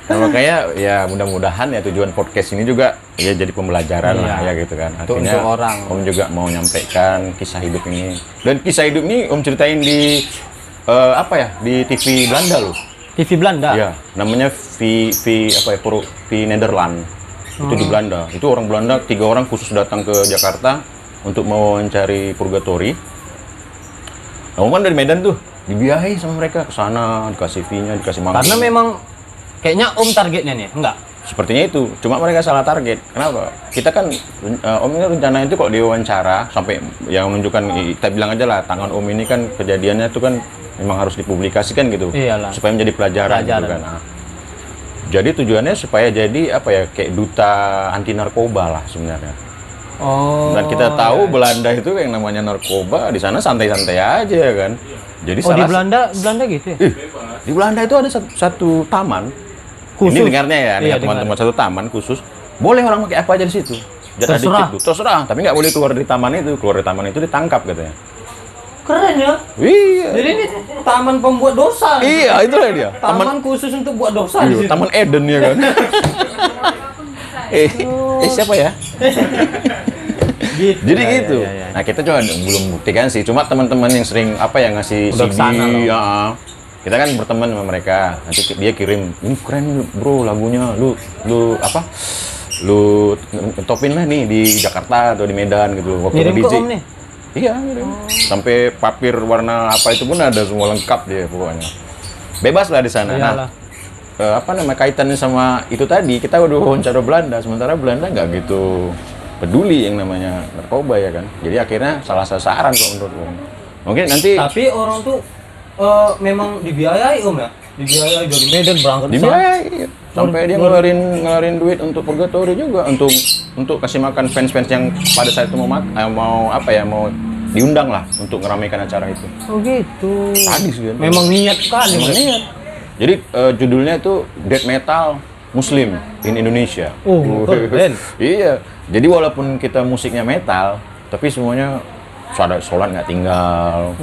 Nah, makanya ya mudah-mudahan ya tujuan podcast ini juga ya jadi pembelajaran lah ya gitu kan. Akhirnya untuk orang. Om juga mau nyampaikan kisah hidup ini. Dan kisah hidup ini Om ceritain di apa ya? Di TV Belanda loh. TV Belanda. Ya, namanya V Nederland. Itu di Belanda. Itu orang Belanda 3 orang khusus datang ke Jakarta untuk mau mencari purgatori. Nah, Om kan dari Medan tuh, dibiayai sama mereka ke sana, dikasih fee-nya, dikasih makan. Karena memang kayaknya Om targetnya nih, enggak? Sepertinya itu, cuma mereka salah target. Kenapa? Kita kan, Om ini rencananya itu kok diwawancara sampai yang menunjukkan, kita bilang aja lah, tangan Om ini kan kejadiannya itu kan memang harus dipublikasikan gitu. Iyalah. Supaya menjadi pelajaran. Gitu kan. Nah, jadi tujuannya supaya jadi apa ya, kayak duta anti narkoba lah sebenarnya. Oh. Dan kita tahu Belanda itu yang namanya narkoba di sana santai-santai aja kan. Jadi Oh, di Belanda gitu ya? di Belanda itu ada satu taman. Khusus. Ini dengarnya ya, Iya, teman-teman, satu taman khusus. Boleh orang pakai apa aja di situ. Jadi Terserah. terserah, tapi nggak boleh keluar dari taman itu. Keluar dari taman itu ditangkap katanya. Keren ya. Iya. Jadi ini taman pembuat dosa. Iya, itulah dia. Taman khusus untuk buat dosa di Iya, situ. Taman Eden ya kan. Siapa ya? Gitu. Jadi Ya, gitu. ya, ya, ya. Nah, kita coba belum buktikan sih. Cuma teman-teman yang sering apa ya ngasih Udah CD, kesana loh. ya, kita kan berteman sama mereka. Nanti dia kirim, ini keren bro lagunya. Lu apa? Lu topin lah nih di Jakarta atau di Medan gitu. Waktu Ngirim ke DJ. Om nih? Iya, ngirim. Sampai papir warna apa itu pun ada semua lengkap dia pokoknya. Bebas lah di sana. Nah, Iyalah. apa namanya kaitannya sama itu tadi, kita udah wawancara Belanda, sementara Belanda nggak gitu peduli yang namanya narkoba ya kan. Jadi akhirnya salah sasaran kok menurut Om. Mungkin nanti Tapi orang tuh memang dibiayai Om ya? Dibiayai dari Medan berangkat ke sana. dibiayai sampai dia ngeluarin duit untuk purgatory juga untuk kasih makan fans-fans yang pada saat itu mau apa ya mau diundang lah untuk meramaikan acara itu. Oh gitu. Sadis kan. Memang niat kali. Memang Mas. niat. Jadi judulnya itu Death Metal Muslim in Indonesia. Oh, keren. Iya. Jadi walaupun kita musiknya metal, tapi semuanya sholat nggak tinggal.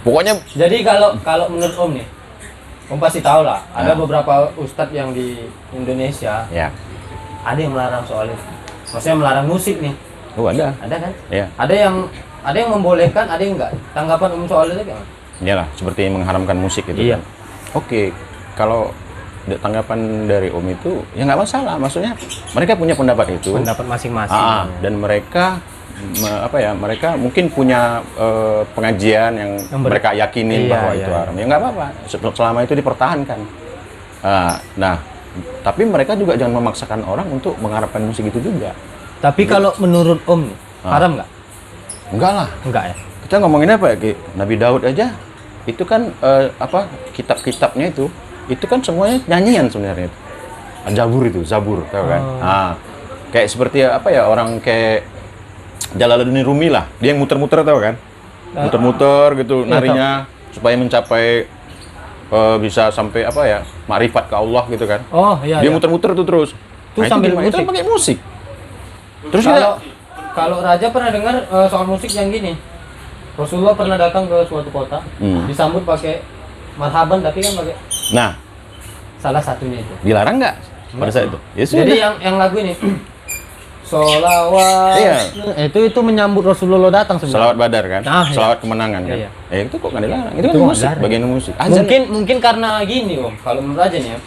Pokoknya Jadi kalau menurut Om nih, Om pasti tahu lah, ada beberapa ustadz yang di Indonesia ya. ada yang melarang soal itu. Maksudnya melarang musik nih. Oh ada. Ada kan? Iya. Ada yang membolehkan, ada yang enggak. Tanggapan Om soal itu gimana? Iyalah, seperti mengharamkan musik itu. Iya. Kan. Oke, kalau tanggapan dari Om itu ya nggak masalah. Maksudnya mereka punya pendapat itu. Pendapat masing-masing. Dan mereka mereka mungkin punya pengajian yang mereka yakinin Iya, bahwa iya, itu iya. haram. Ya nggak apa-apa, selama itu dipertahankan. Nah, tapi mereka juga jangan memaksakan orang untuk mengharapkan musik itu juga. Tapi kalau menurut Om nih, haram nggak? Enggak lah. Enggak ya? Kita ngomongin apa ya, Ki? Nabi Daud aja itu kan kitab-kitabnya itu kan semuanya nyanyian sebenarnya itu. Zabur, tahu kan? Kayak seperti apa ya, orang kayak Jalaluddin Rumi lah, dia yang muter-muter tahu kan? Muter-muter gitu narinya supaya mencapai bisa sampai apa ya, makrifat ke Allah gitu kan. Oh iya. Dia iya. muter-muter tuh terus. Itu sambil gimana? Itu musik? pakai musik. Terus Kalau Raja pernah dengar soal musik yang gini, Rasulullah pernah datang ke suatu kota, disambut pakai marhaban tapi kan pakai nah, salah satunya itu. dilarang nggak pada saat itu? Ya sudah. Jadi yang lagu ini Sholawat. Iya. Itu menyambut Rasulullah datang Salawat sebenarnya. Badar kan? Ah, iya. Salawat kemenangan kan? Iya, Itu kok nggak dilarang? Itu Itu kan nggak musik, dilarang. bagian musik. Azan. Mungkin karena gini Om, kalau menurut Raja nih ya.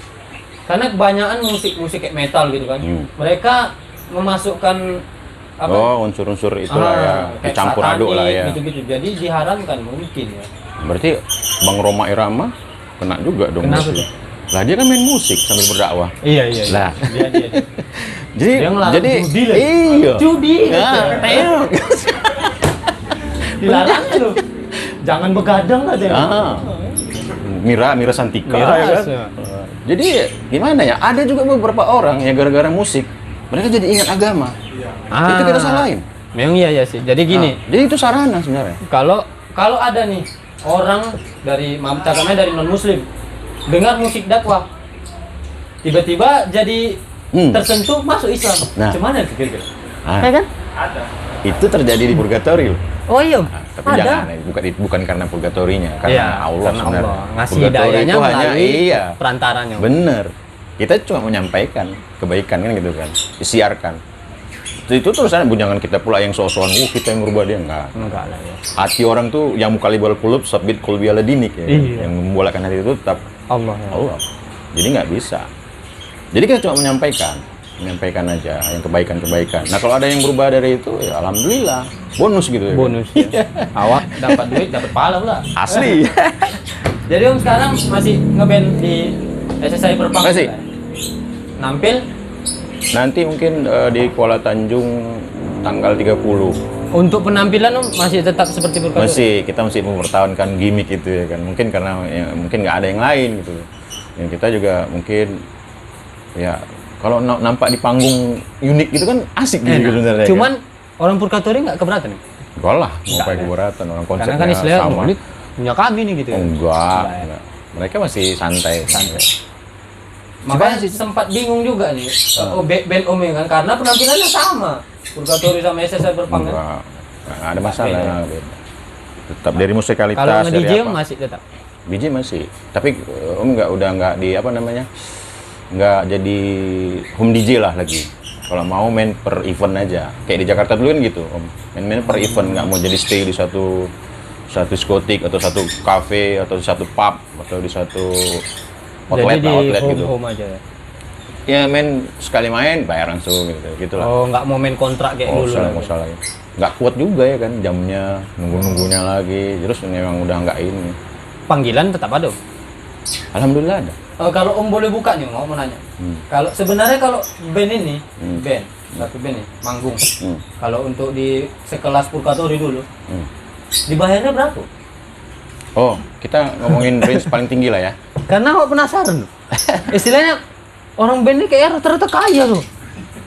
Karena kebanyakan musik kayak metal gitu kan. Mereka memasukkan unsur-unsur itulah ya, kayak dicampur aduk lah satanik, ya. gitu-gitu. Jadi diharamkan mungkin ya. Berarti Bang Roma Irama kena juga dong. Kenapa musik. tuh? Lah dia kan main musik sambil berdakwah. Iya. Lah. Dia. Jadi Dia ngelarang judi lah. iya. Judi. Nah, Dilarang loh. Jangan begadang lah dia. Mira Santika Mira, ya kan? ya. Jadi gimana ya? Ada juga beberapa orang ya gara-gara musik mereka jadi ingat agama. Itu kita salahin. Memang iya ya sih. Jadi gini, Jadi itu sarana sebenarnya. kalau ada nih orang dari cakapannya dari non muslim dengar musik dakwah tiba-tiba jadi tersentuh masuk Islam. Nah. Cuman ya kira-kira. Nah, Ya kan? itu terjadi di purgatori loh. Oh iya. Tapi jangan, bukan karena purgatorinya, karena Iya, Allah karena sebenarnya. Allah ngasih Purgatori hidayahnya itu hanya melalui perantaranya. Bener. Kita cuma menyampaikan kebaikan kan gitu kan, disiarkan. Itu terusan, jangan kita pula yang so-soan, kita yang merubah dia, enggak Enggak lah ya. hati orang tuh yang mukalibal qulub sabit qalbi ala dinik ya. Iya. Yang membolakkan hati itu tetap Allah ya. Allah. Jadi nggak bisa. Jadi kita cuma menyampaikan aja yang kebaikan-kebaikan. Nah kalau ada yang berubah dari itu, ya alhamdulillah, bonus gitu ya. Bonus ya. Awak dapat duit, dapat pahala pula. Asli. Jadi Om sekarang masih ngeband di SSI Perpang? Masih. Nampil Nanti mungkin di Kuala Tanjung tanggal 30. untuk penampilan Om masih tetap seperti Purgatori? Kita masih mempertahankan gimmick itu ya kan. Mungkin karena ya, mungkin nggak ada yang lain gitu. Dan kita juga mungkin ya kalau nampak di panggung unik gitu kan asik gitu sebenarnya. Cuman orang Purgatori nggak keberatan? enggak lah, mau pakai keberatan orang Karena konsepnya kan istilahnya sama. Maulid punya kami nih gitu ya. Enggak. Mereka masih santai. Makanya sempat bingung juga nih. Oh, band Om ya kan karena penampilannya sama. Purgatori sama SSI Perpang kan. Enggak ada masalah. Tetap dari musikalitas. Kalau dari nge-DJ apa. masih tetap. DJ masih. Tapi Om udah nggak di apa namanya? Nggak jadi home DJ lah lagi. Kalau mau main per event aja. Kayak di Jakarta dulu kan gitu, Om. Main per event, nggak mau jadi stay di satu diskotik atau satu cafe atau di satu pub atau di satu outlet Jadi lah, di outlet gitu. home aja ya. Ya main sekali main bayar langsung gitu lah. Oh, nggak mau main kontrak kayak dulu salah, lagi. salah. Nggak kuat juga ya kan jamnya, nunggunya lagi. Terus memang udah nggak ini. Panggilan tetap ada Om? Alhamdulillah ada. Kalau Om boleh buka nih, mau nanya. Kalau sebenarnya kalau band ini, band satu band nih, manggung. Kalau untuk di sekelas Purgatori dulu, dibayarnya berapa? Oh, kita ngomongin range paling tinggi lah ya. Karena aku penasaran. Istilahnya orang band ini kayak rata-rata kaya loh,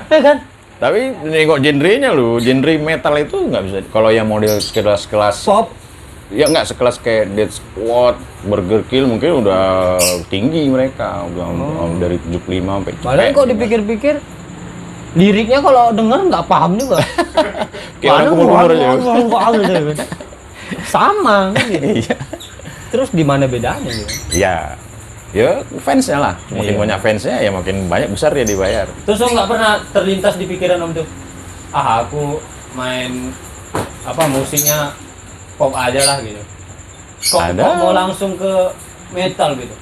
ya kan? Tapi nengok genrenya lu, genre metal itu nggak bisa. Kalau yang model sekelas Pop, ya nggak sekelas kayak Dead Squad, Burger Kill mungkin udah tinggi mereka, udah dari 75 sampai. padahal kok dipikir-pikir liriknya kalau denger nggak paham juga. Kayak orang kumur-kumur aja. Sama kan gitu. Iya. Terus di mana bedanya gitu? Iya. Ya fansnya lah. Makin Iya. banyak fansnya ya makin banyak besar dia dibayar. Terus Om nggak pernah terlintas di pikiran Om tuh, aku main musiknya pop aja lah gitu. Kok Ada. mau langsung ke metal gitu?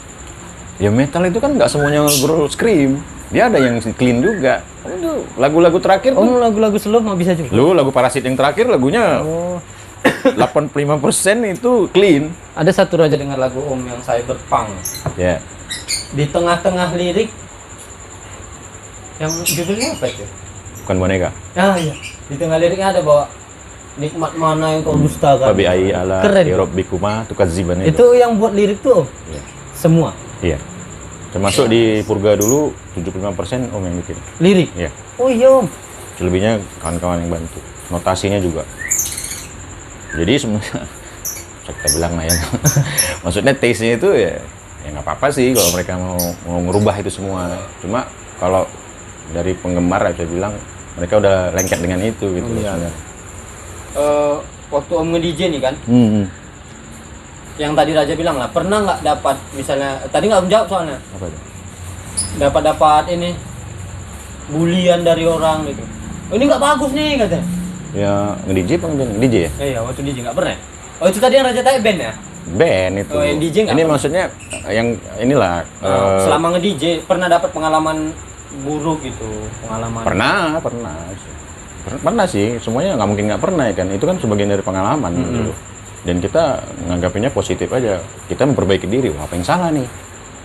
Ya metal itu kan nggak semuanya growl scream. Dia ada yang clean juga. Itu lagu-lagu terakhir tuh. Om lagu-lagu slow mau bisa juga? Lu lagu Parasit yang terakhir lagunya Oh. 85% itu clean. Ada satu raja dengar lagu Om yang cyberpunk. Ya. Di tengah-tengah lirik yang judulnya apa itu? Bukan boneka. Ah iya. Di tengah liriknya ada bahwa nikmat mana yang kau dustakan. Fabi ai ala Keren. rabbikuma tukadziban Itu yang buat lirik tuh Om. Iya. Semua Iya. Termasuk di Purga dulu 75% Om yang bikin. lirik. Iya. Oh iya Om. Selebihnya kawan-kawan yang bantu. Notasinya juga. Jadi sebenarnya kita bilang lah ya. Maksudnya taste-nya itu ya nggak apa-apa sih kalau mereka mau ngerubah itu semua. Cuma kalau dari penggemar ya saya bilang mereka udah lengket dengan itu gitu. Iya. Sebenarnya. Waktu Om nge-DJ nih kan, Hmm. yang tadi Raja bilang lah, pernah nggak dapat misalnya, tadi nggak menjawab soalnya, Apa itu? dapat ini bulian dari orang gitu. Oh, ini nggak bagus nih katanya. Ya nge-DJ apa nge-DJ ya? Iya, waktu DJ nggak pernah. Oh itu tadi yang Raja tanya band ya? Band itu. Oh, yang DJ nggak ini pernah? maksudnya yang inilah. Selama nge-DJ pernah dapat pengalaman buruk gitu, pengalaman. Pernah sih. Semuanya nggak mungkin nggak pernah ya kan. Itu kan sebagian dari pengalaman gitu. Dan kita nganggapinnya positif aja. Kita memperbaiki diri. Wah, apa yang salah nih?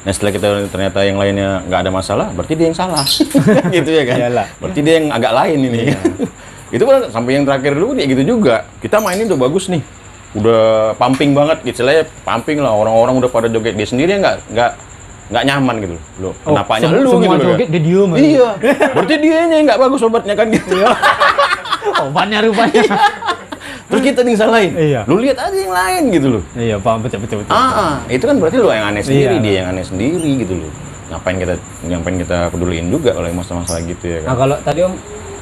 Nah setelah kita ternyata yang lainnya nggak ada masalah, berarti dia yang salah. Gitu ya kan? Iyalah. Berarti dia yang agak lain ini. Itu kan sampai yang terakhir dulu dia gitu juga. Kita mainin udah bagus nih. Udah pumping banget, istilahnya pumping lah, orang-orang udah pada joget, dia sendiri nggak nyaman gitu loh. Kenapanya lu semua gitu loh. joget dia diem aja. Iya. Berarti dia yang nggak bagus obatnya kan gitu. Obatnya rupanya. Terus kita nih salahin. Iya. Lu lihat aja yang lain gitu loh. Iya, paham betul. Itu kan berarti lu yang aneh sendiri, Iya. dia yang aneh sendiri gitu loh. Ngapain kita peduliin juga oleh masalah-masalah gitu ya Nah, kan. kalau tadi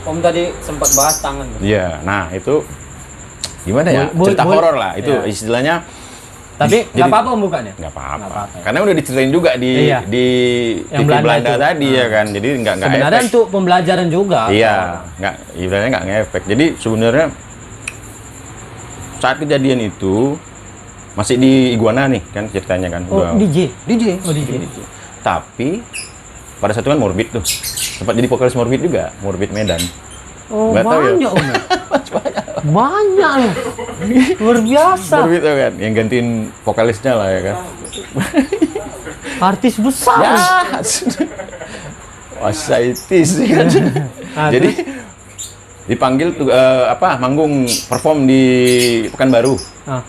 Om tadi sempat bahas tangan. Iya, nah itu gimana ya? Boleh- Cerita boleh- horor lah. Itu iya. istilahnya Tapi Jadi- nggak apa-apa Om bukanya. nggak Nggak apa-apa. apa-apa. Karena udah diceritain juga di Iya. di Yang TV Belanda itu. tadi ya kan. Jadi nggak Sebenarnya efek. untuk pembelajaran juga. Iya, ibaratnya nggak ngefek. Jadi sebenarnya saat kejadian itu masih di Iguana nih kan ceritanya kan. Oh, DJ. Oh, DJ. Tapi pada satu kan Morbid tuh. Sempat jadi vokalis Morbid juga, Morbid Medan. Oh, Nggak tahu ya. banyak Om. Banyak loh. Luar biasa. Morbid tuh kan, yang gantiin vokalisnya lah ya kan. Artis besar. Ya, wasaitis kan. Nah, Jadi dipanggil tuh manggung perform di Pekanbaru. Ah.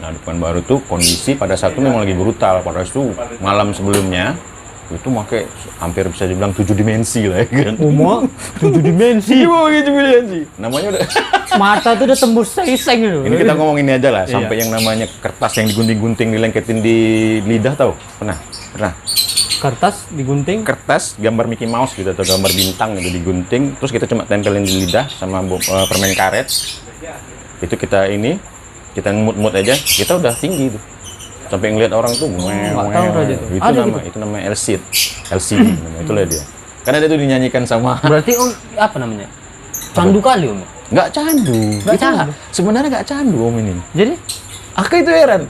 Nah, di Pekanbaru tuh kondisi pada saat itu memang lagi brutal. Pada saat itu malam sebelumnya itu pakai hampir bisa dibilang 7 dimensi lah ya kan. Umur 7 dimensi. Iya, 7 dimensi. Namanya udah Mata tuh udah tembus seiseng gitu. ini kita ngomong ini aja lah, Iya. sampai yang namanya kertas yang digunting-gunting dilengketin di lidah tahu? Pernah? Kertas digunting. Kertas gambar Mickey Mouse gitu atau gambar bintang gitu digunting, terus kita cuma tempelin di lidah sama permen karet. Itu kita mut-mut aja, kita udah tinggi tuh. Sampai ngeliat orang tuh nggak tahu aja tuh. Ada itu namanya LCD namanya, itulah dia. Karena dia tuh dinyanyikan sama Berarti Om apa namanya? Candu kali Om. nggak candu. Nggak Itu candu. sebenarnya nggak candu Om ini. Jadi Aku itu heran.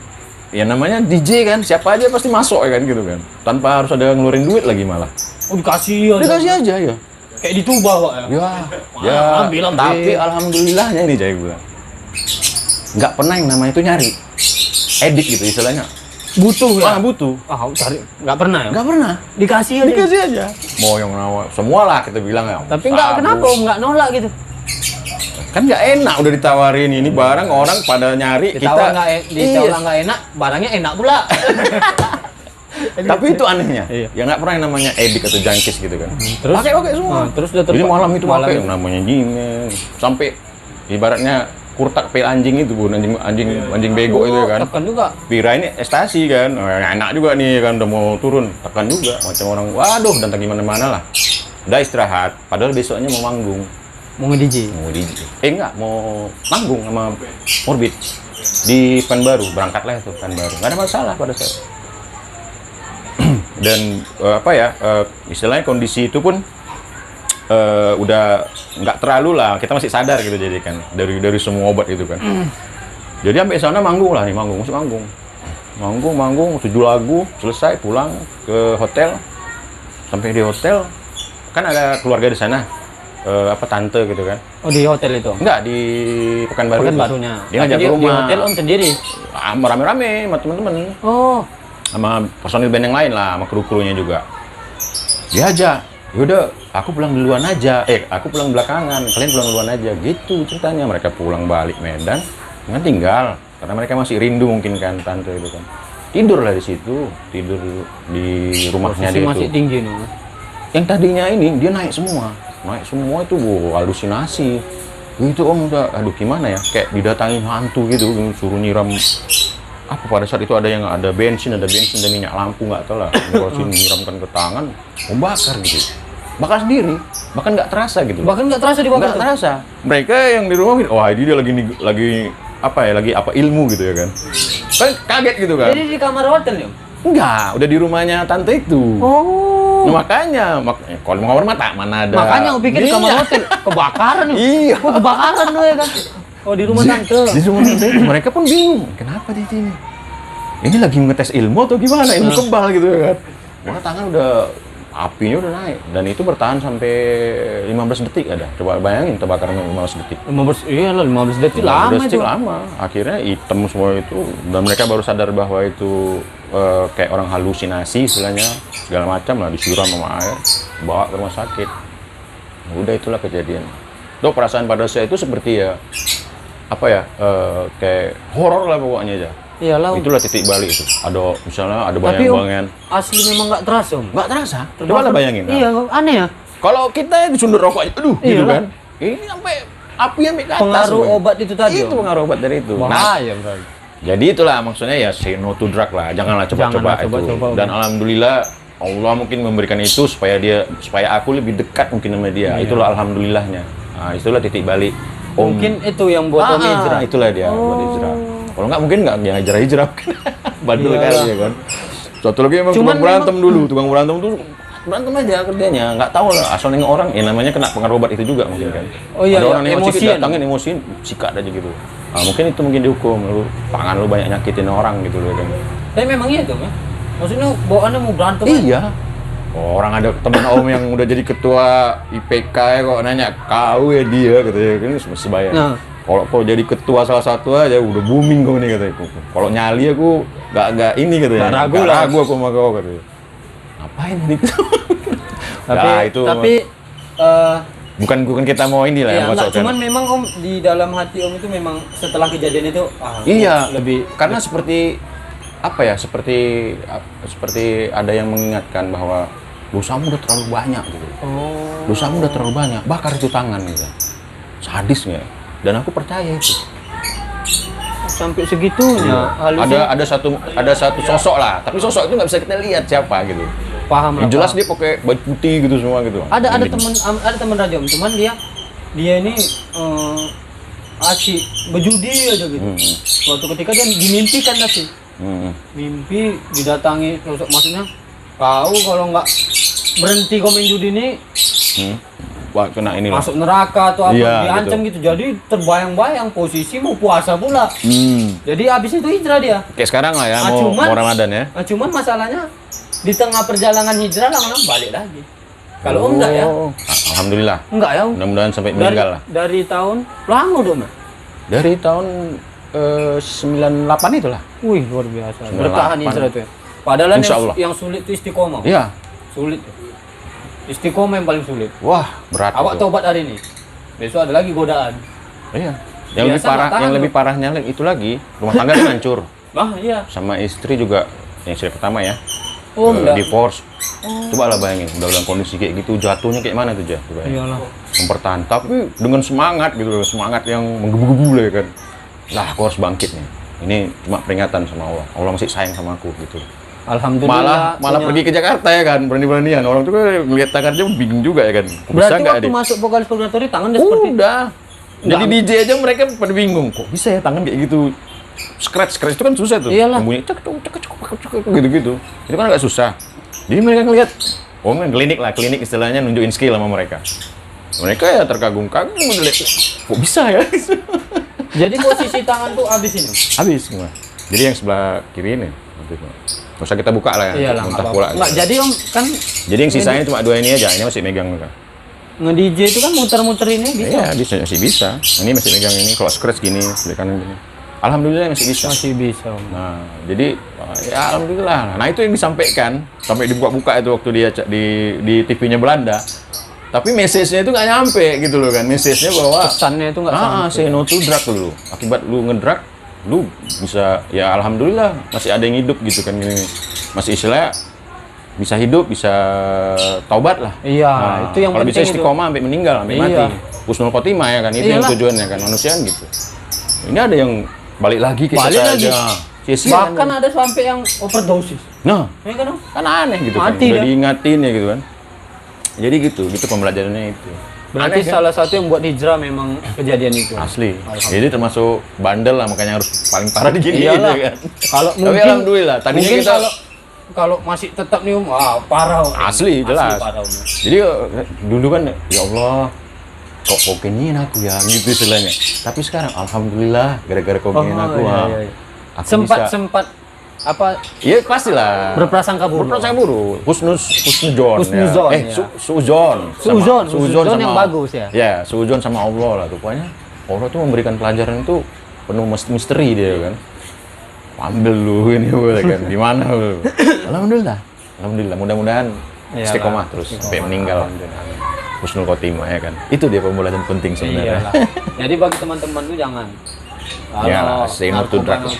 Ya namanya DJ kan, siapa aja pasti masuk ya kan gitu kan. Tanpa harus ada ngeluarin duit lagi malah. oh dikasih aja. Dikasih aja ya. Kayak ditubah Pak ya. Ya, ambil. tapi alhamdulillahnya ini Jaya gue. Nggak pernah yang namanya itu nyari. Edit gitu istilahnya. Butuh ya. Butuh. Ah, cari nggak pernah ya? Nggak pernah. Dikasih aja. Dikasih aja. Mau yang nawa, semua lah kita bilang ya. Tapi nggak Sabu. kenapa Om nggak nolak gitu? Kan nggak enak udah ditawarin ini barang orang pada nyari Ditawar kita. ditawar nggak enak, barangnya enak pula. Tapi itu anehnya. Iya. Ya nggak pernah yang namanya edik atau jangkis gitu kan. Terus? Pakai semua. Nah, terus udah Jadi malam itu pakai itu. namanya gini. Sampai ibaratnya kurtak pel anjing itu Bu, anjing bego itu ya kan. Tekan juga. Pira ini estasi kan, enak juga nih kan udah mau turun, tekan juga macam orang, waduh dan gimana-mana lah. Udah istirahat, padahal besoknya mau manggung, Mau nge-DJ. mau di, enggak mau manggung sama Morbid di Pekanbaru, berangkatlah itu Pekanbaru, nggak ada masalah pada saat. Dan istilahnya kondisi itu pun udah nggak terlalu lah, kita masih sadar gitu jadi kan dari semua obat itu kan. Jadi sampai sana manggung lah nih, masih manggung 7 lagu selesai, pulang ke hotel. Sampai di hotel kan ada keluarga di sana, tante gitu kan. Oh di hotel itu? Enggak, di Pekanbaru. Pekanbarunya. Dia ngajak Tapi ke rumah. Di hotel Om sendiri? Rame-rame sama temen-temen. Oh. Sama personil band yang lain lah, sama kru-krunya juga. Diajak, yaudah aku pulang duluan aja, aku pulang belakangan, kalian pulang duluan aja, gitu ceritanya. Mereka pulang balik Medan, kan tinggal, karena mereka masih rindu mungkin kan, tante itu kan. Tidur lah di situ, tidur di rumahnya Posisi dia masih itu. tinggi nih. Yang tadinya ini, dia naik semua itu halusinasi. Itu Om udah, aduh gimana ya, kayak didatangin hantu gitu, suruh nyiram. Apa pada saat itu ada bensin dan minyak lampu nggak tahu lah, nyiramkan ke tangan, mau bakar gitu, bakar sendiri, bahkan nggak terasa gitu. Bahkan nggak terasa dibakar. Nggak terasa. Mereka yang di rumah, wah ini dia lagi ilmu gitu ya kan. Kan kaget gitu kan. Jadi di kamar hotel ya? Enggak, udah di rumahnya tante itu. Oh. Nah, makanya kalau mau kamar mata mana ada. Makanya aku pikir di kamar Iya. hotel kebakaran nih. Iya. Oh, kebakaran loh ya kan. Oh di rumah tante. Di rumah tante itu mereka pun bingung, kenapa di sini? Ini lagi ngetes ilmu atau gimana? Ilmu kebal gitu ya kan. Mana tangan udah apinya udah naik dan itu bertahan sampai 15 detik ada. Coba bayangin terbakar 15 detik. 15 detik 15 lama detik itu. lama. Akhirnya hitam semua itu dan mereka baru sadar bahwa itu kayak orang halusinasi istilahnya, segala macam lah, disiram sama air, bawa ke rumah sakit. Udah itulah kejadian. Dok, perasaan pada saya itu seperti ya kayak horor lah pokoknya aja. Iyalah. Itulah titik balik itu. Ada misalnya ada Tapi Om, bayang-bayangan. asli memang nggak terasa Om. Nggak terasa. Coba lah bayangin. Iya, aneh ya. Kalau kita disundul rokok aja, aduh gitu Iyalah. kan. Ini sampai api sampai ke atas. Pengaruh Bang. obat itu tadi. Itu pengaruh obat dari itu. Nah, Bahaya, Bro. jadi itulah maksudnya ya say no to drug lah. Janganlah coba-coba Janganlah itu. coba-coba. Dan alhamdulillah Allah mungkin memberikan itu supaya aku lebih dekat mungkin sama dia. Itulah alhamdulillahnya. Nah, itulah titik balik. Mungkin itu yang buat Om hijrah. Itulah dia buat hijrah. Kalau nggak mungkin nggak yang hijrah. Bandel kali ya kan. Satu lagi emang Cuman tukang berantem dulu. Berantem aja kerjanya, nggak tahu lah asal nengok orang, ya namanya kena pengaruh obat itu juga mungkin kan. Oh iya, ada orang nengok emosian. sikit datangin emosiin, sikat aja gitu. Nah, mungkin itu mungkin dihukum, lu tangan lu banyak nyakitin orang gitu loh kan. Tapi memang iya tuh, ya. Maksudnya bawaannya mau berantem. Iya. Orang ada teman om yang udah jadi ketua IPK ya kok nanya, kau ya dia katanya, ini sebaya. Nah. Kalau kau jadi ketua salah satu aja udah booming kau nih katanya. Kalau nyali aku nggak ini katanya. Nggak ragu aku sama kau katanya. Ngapain gitu? Tapi bukan kita mau ini lah ya, yang enggak, masukkan. cuman memang Om di dalam hati Om itu memang setelah kejadian itu Iya, lebih karena seperti apa ya? Seperti ada yang mengingatkan bahwa dosamu udah terlalu banyak gitu. Dosamu udah terlalu banyak, bakar itu tangan gitu. Sadis nggak? Dan aku percaya itu. sampai segitunya. Ada satu sosok lah, tapi sosok itu nggak bisa kita lihat siapa gitu. Paham lah. Yang jelas dia pakai baju putih gitu semua gitu. Ada teman Raja Om, cuman dia ini asyik berjudi aja gitu. Suatu ketika dia dimimpikan nasi. Mimpi didatangi sosok, maksudnya kau kalau nggak berhenti kau main judi ini Wah, kena ini masuk neraka atau apa, iya, diancam gitu. Jadi terbayang-bayang posisi mau puasa pula. Jadi abis itu hijrah dia. Kayak sekarang lah ya, cuman, mau Ramadan ya. Cuman masalahnya di tengah perjalanan hijrah lama-lama balik lagi. Kalau enggak ya? Alhamdulillah. Enggak ya? Mudah-mudahan sampai meninggal lah. Dari tahun lama dong. Dari tahun 98 itulah. Wih, luar biasa. 98. Bertahan hijrah itu ya. Padahal Insya Allah. yang sulit itu istiqomah. Iya. Sulit. Istiqomah yang paling sulit. Wah, berat. Awak itu. tobat hari ini. Besok ada lagi godaan. Iya. Yang lebih parahnya itu lagi, rumah tangga kan hancur. Iya. Sama istri juga, yang istri pertama ya. Enggak. Divorce. Coba lah bayangin, udah dalam kondisi kayak gitu, jatuhnya kayak mana tuh, Jah? Coba ya. Iyalah. Mempertahan, tapi dengan semangat gitu, semangat yang menggebu-gebu lah ya kan. Lah, aku harus bangkit nih. Ini cuma peringatan sama Allah. Allah masih sayang sama aku gitu. Alhamdulillah. Malah pergi ke Jakarta ya kan, berani-beranian. Orang tuh kan ngeliat tangannya bingung juga ya kan. Berarti waktu masuk vokalis purgatory tangan udah seperti udah. Jadi DJ aja mereka pada bingung, kok bisa ya tangan kayak gitu. Scratch itu kan susah tuh. Iyalah. Bunyi cek gitu-gitu. Itu kan agak susah. Jadi mereka ngeliat, klinik istilahnya nunjukin skill sama mereka. Mereka ya terkagum-kagum ngeliat, kok bisa ya? Jadi posisi tangan tuh habis ini. Habis semua. Jadi yang sebelah kiri ini. Nggak usah kita buka lah ya. Iyalah, Muntah pula. Enggak, jadi Om kan Jadi yang sisanya cuma dua ini aja. Ini masih megang mereka. nge-DJ itu kan muter-muter ini bisa. Iya, masih bisa. Ini masih megang ini. Kalau scratch gini, sebelah kanan gini. Alhamdulillah masih bisa. Masih bisa. Om. Nah, jadi ya alhamdulillah. Nah, itu yang disampaikan sampai dibuka-buka itu waktu dia di TV-nya Belanda. Tapi message-nya itu nggak nyampe gitu loh kan. Message-nya bahwa Pesannya itu nggak sampai. say no to drug dulu. Akibat lu ngedrug, lu bisa ya alhamdulillah masih ada yang hidup gitu kan ini. Masih istilah bisa hidup, bisa taubat lah. Iya, Nah, itu yang kalau penting bisa istiqomah sampai meninggal, sampai Iya. mati. Husnul khotimah ya kan, itu yang Iyalah. tujuannya kan manusia gitu. Ini ada yang balik lagi kayak Balik kita lagi. aja. Sia-sia Bahkan ada sampai yang overdosis. Nah, Ya kan Om? kan aneh gitu kan. Mati Udah dah. diingatin ya gitu kan. Jadi gitu pembelajarannya itu. Berarti Aneh, kan? salah satu yang buat hijrah memang kejadian itu. Asli. Jadi termasuk bandel lah, makanya harus paling parah diginiin Iyalah. ya kan. Kalau Tapi mungkin alhamdulillah, tadinya mungkin kita kalau masih tetap nih Om, parah Om. Asli, jelas. parah, Om. Jadi dulu kan ya Allah kok kokinin aku ya gitu istilahnya. Tapi sekarang alhamdulillah gara-gara kokinin aku iya. aku Sempat bisa. Apa? Iya pastilah. berprasangka buruk. Berprasangka buruk. Husnuzon. Husnuzon, Ya. ya. Suuzon. Suuzon yang bagus ya. Ya, suuzon sama Allah lah. Rupanya Allah tuh memberikan pelajaran itu penuh misteri dia kan. Ambil lu ini kan. Di mana lu? Alhamdulillah. Mudah-mudahan Iyalah. istiqomah terus sampai meninggal. Husnul khotimah ya kan. Itu dia pembelajaran penting sebenarnya. Iyalah. Jadi bagi teman-teman tuh jangan. Ya, say no to drugs.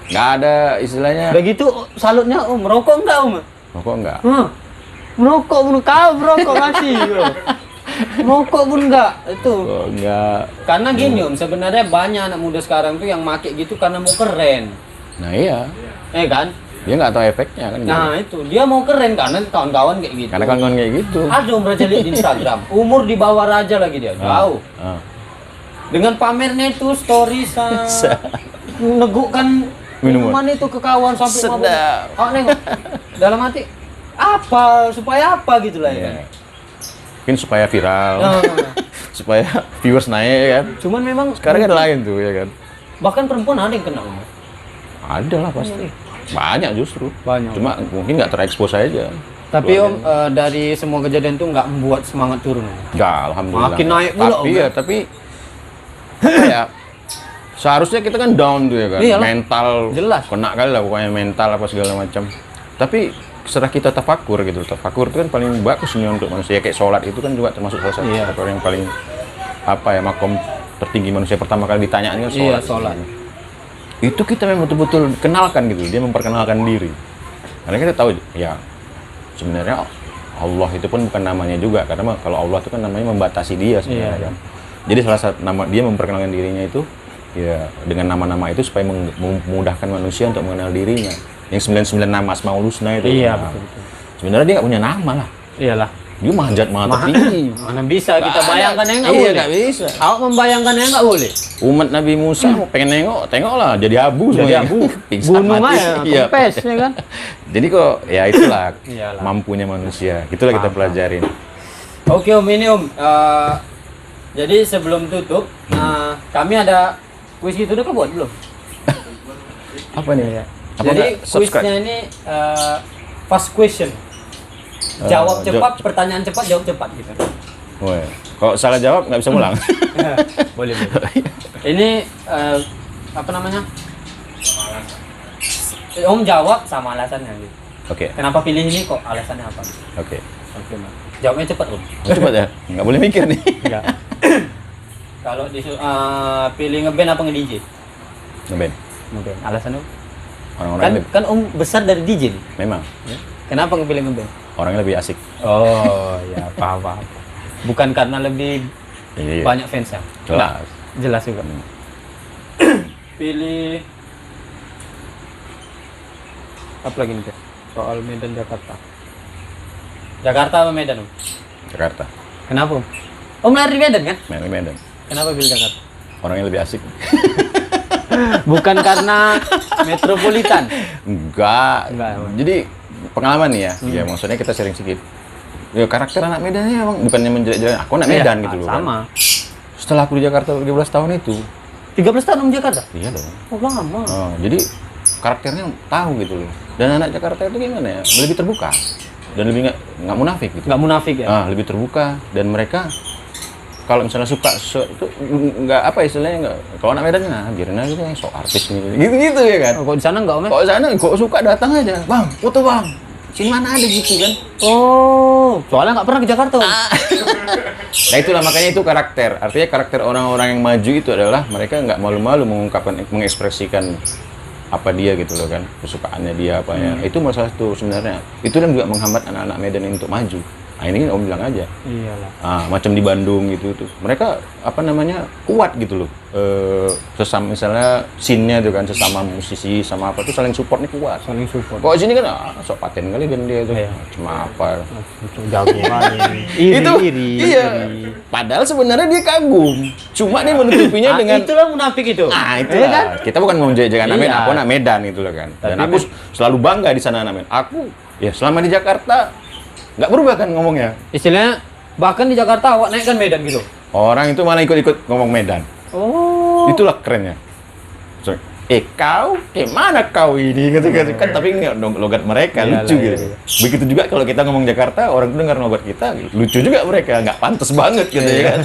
Nggak ada istilahnya. Begitu salutnya Om, merokok enggak Om? Rokok enggak. Merokok, kau merokok masih bro. Rokok pun enggak itu. Oh, enggak. Karena gini Om, sebenarnya banyak anak muda sekarang tuh yang make gitu karena mau keren. Nah iya, Kan? dia nggak tahu efeknya kan. Gitu. Nah itu, dia mau keren karena kawan-kawan kayak gitu. Karena kawan-kawan kayak gitu. Ada Om Raja lihat di Instagram, umur di bawah Raja lagi dia, jauh. Dengan pamernya itu stories negukkan minuman itu ke kawan sampai sedap. Oh nengok, dalam hati apa supaya apa gitu lah ya. Mungkin supaya viral, Nah, supaya viewers naik kan. cuman memang Sekarang kan lain tuh ya kan. bahkan perempuan ada yang kena Om. Ada lah pasti. Banyak justru. Banyak. Cuma mungkin nggak terekspos aja. Tapi Om dari semua kejadian itu nggak membuat semangat turun. Enggak, alhamdulillah. Makin naik pula, Tapi Om. ya, tapi apa ya? Seharusnya kita kan down tuh ya kan. Iyalah. Mental Jelas. kena kali lah pokoknya mental apa segala macam. Tapi setelah kita tafakur gitu. Tafakur itu kan paling bagus nih untuk manusia, kayak sholat itu kan juga termasuk salah satu Iya. faktor yang paling apa ya, makom tertinggi manusia pertama kali ditanyain kan sholat. Iya, sholat. Itu kita memang betul-betul kenalkan gitu, dia memperkenalkan diri. Karena kita tahu ya sebenarnya Allah itu pun bukan namanya juga, karena kalau Allah itu kan namanya membatasi dia sebenarnya Iya. kan. Jadi salah satu nama dia memperkenalkan dirinya itu ya dengan nama-nama itu supaya memudahkan manusia untuk mengenal dirinya. Yang 99 nama Asmaul Husna itu. Iya, Nah, betul. sebenarnya dia nggak punya nama lah. Iyalah. Dia manjat tinggi. Mana bisa kita bayangkan yang nggak Iya, boleh. nggak bisa. Awak membayangkan yang nggak boleh. Umat Nabi Musa mau pengen tengoklah jadi abu Jadi semuanya. abu. Pingsan, Bunuh mati. aja, Iya. kempes ya kan. Jadi kok ya itulah Iyalah. mampunya manusia. Itulah kita pelajarin. Oke Om, ini Om. Jadi sebelum tutup, kami ada kuis gitu udah buat belum? Apa nih? Apa Jadi nggak subscribe? kuisnya ini fast question. Jawab cepat, pertanyaan cepat, jawab cepat gitu. Woi, kalau salah jawab nggak bisa ulang. Boleh. Ini apa namanya? Om jawab sama alasannya gitu. Oke, Kenapa pilih ini kok? Alasannya apa? oke. Oke, Mas. Jawabnya cepat, Om. Cepat ya, nggak boleh mikir nih. Enggak. Kalau pilih ngeband apa nge-DJ? Ngeband. Ngeband. Alasannya? Orang-orang lebih, Kan Om besar dari DJ nih. memang Kenapa ngepilih ngeband? orangnya lebih asik. Oh, ya paham. Bukan karena lebih Iya. banyak fans ya? Jelas. Jelas juga. Pilih apa lagi nih? Soal Medan Jakarta. Jakarta apa Medan, Om? Jakarta. Kenapa, Om? Om lari Medan kan? Medan. Kenapa pilih Jakarta? Orangnya lebih asik. Bukan karena metropolitan. Enggak. Enggak, emang. Jadi pengalaman nih ya. Ya maksudnya kita sharing sedikit. Ya karakter anak Medannya emang bukannya menjelek-jelekan. Aku anak Medan gitu loh. Sama. Kan. Setelah aku di Jakarta 13 tahun itu. 13 tahun Om Jakarta? Iya dong. Oh, lama. Oh, jadi karakternya tahu gitu loh. Dan anak Jakarta itu gimana ya? Lebih terbuka dan lebih nggak munafik gitu. Nggak munafik ya? Lebih terbuka dan mereka kalau misalnya suka itu nggak apa istilahnya nggak. Kalau anak Medan biarin aja deh, sok artis gitu ya kan. Oh, kok di sana nggak, Om? Kok sana kok suka datang aja, bang, foto bang. Sini mana ada gitu kan? Oh, soalnya nggak pernah ke Jakarta, Om. Nah itulah makanya itu karakter. Artinya karakter orang-orang yang maju itu adalah mereka nggak malu-malu mengekspresikan apa dia gitu loh kan, kesukaannya dia apa ya. Itu masalah itu sebenarnya. Itu yang juga menghambat anak-anak Medan ini untuk maju. Nah ini Om bilang aja. Iyalah. Macam di Bandung gitu tuh. Mereka apa namanya kuat gitu loh. Sesama misalnya scene-nya tuh kan, sesama musisi sama apa tuh saling support nih kuat. Saling support. Kok di sini kan sok paten kali dan dia tuh. Iya. Cuma apa. Jagoan ini. Itu iya. Padahal sebenarnya dia kagum. Cuma dia menutupinya dengan itulah munafik itu. itu Iya kan? Kita bukan mau menjadi anak Iya. Medan, aku anak Medan gitu loh kan. Dan Tapi aku selalu bangga di sana anak Medan. Aku ya selama di Jakarta nggak berubah kan ngomongnya. Istilahnya bahkan di Jakarta awak naik kan Medan gitu. Orang itu malah ikut-ikut ngomong Medan. Oh. Itulah kerennya. So, kau gimana kau ini gitu kan, tapi ini logat mereka Iyalah, lucu gitu. iya. Begitu juga kalau kita ngomong Jakarta, orang tuh dengar logat kita lucu juga mereka, nggak pantas banget gitu ya kan.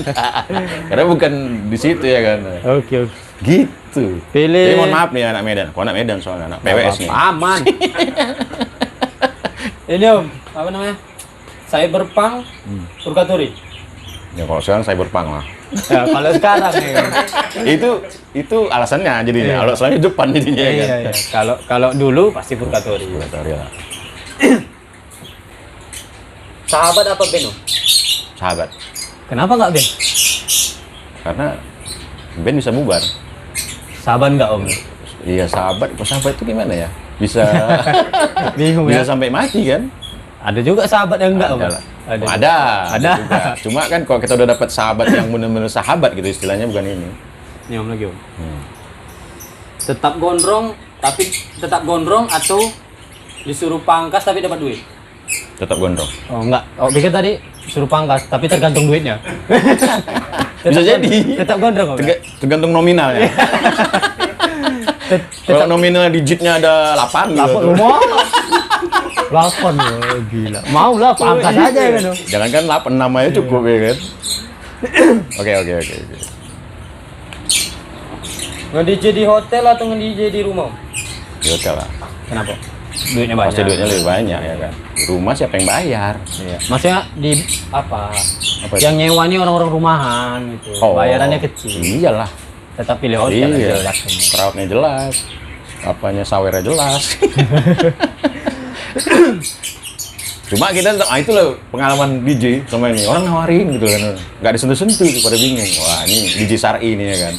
Karena bukan di situ ya kan. Oke. Gitu. Pilih. Jadi mohon maaf nih anak Medan. Kau anak Medan soalnya anak PWS nih. Aman. Ini Om, apa namanya? Cyberpunk Purgatory. Ya kalau sekarang cyberpunk lah. Ya, kalau sekarang ya. itu alasannya jadinya. Iya. Kalau selanjutnya depan jadinya ya kan. Iya. Kalau dulu pasti Purgatory. Purgatory lah. Sahabat apa Beno? Sahabat. Kenapa nggak band? Karena band bisa bubar. Saban nggak om? Iya sahabat, kok sahabat itu gimana ya? Bisa Bingung bisa ya. sampai mati kan? Ada juga sahabat yang enggak om? Ada lah. Ada. Ada juga. Cuma kan kalau kita udah dapat sahabat yang benar-benar sahabat gitu istilahnya bukan ini. Nih om lagi om. Tetap gondrong atau disuruh pangkas tapi dapat duit? Tetap gondrong. Oh enggak. Oh pikir tadi suruh pangkas tapi tergantung duitnya. Bisa jadi. Tetap gondrong om. Tergantung nominalnya. Kalau nominal digitnya ada 8 gitu. Rumah. 8 ya, gila. Mau lah pangkas aja kan om. Jangan kan 8 namanya cukup ya kan. Oke. Nge-DJ di hotel atau nge-DJ di rumah om? Di hotel lah. Kenapa? Duitnya banyak. Pasti duitnya lebih banyak ya kan. Di rumah siapa yang bayar? Iya. Maksudnya di apa? Apa itu? Yang nyewa nih orang-orang rumahan gitu. Bayarannya kecil. Iyalah. Tetap pilih hotel Iya. jelas semua. Crowdnya jelas. Apanya sawernya jelas. Cuma kita itu loh pengalaman DJ sama ini. Orang nawarin gitu kan. Nggak disentuh-sentuh tuh pada bingung. Wah ini DJ Syar'i ini ya kan.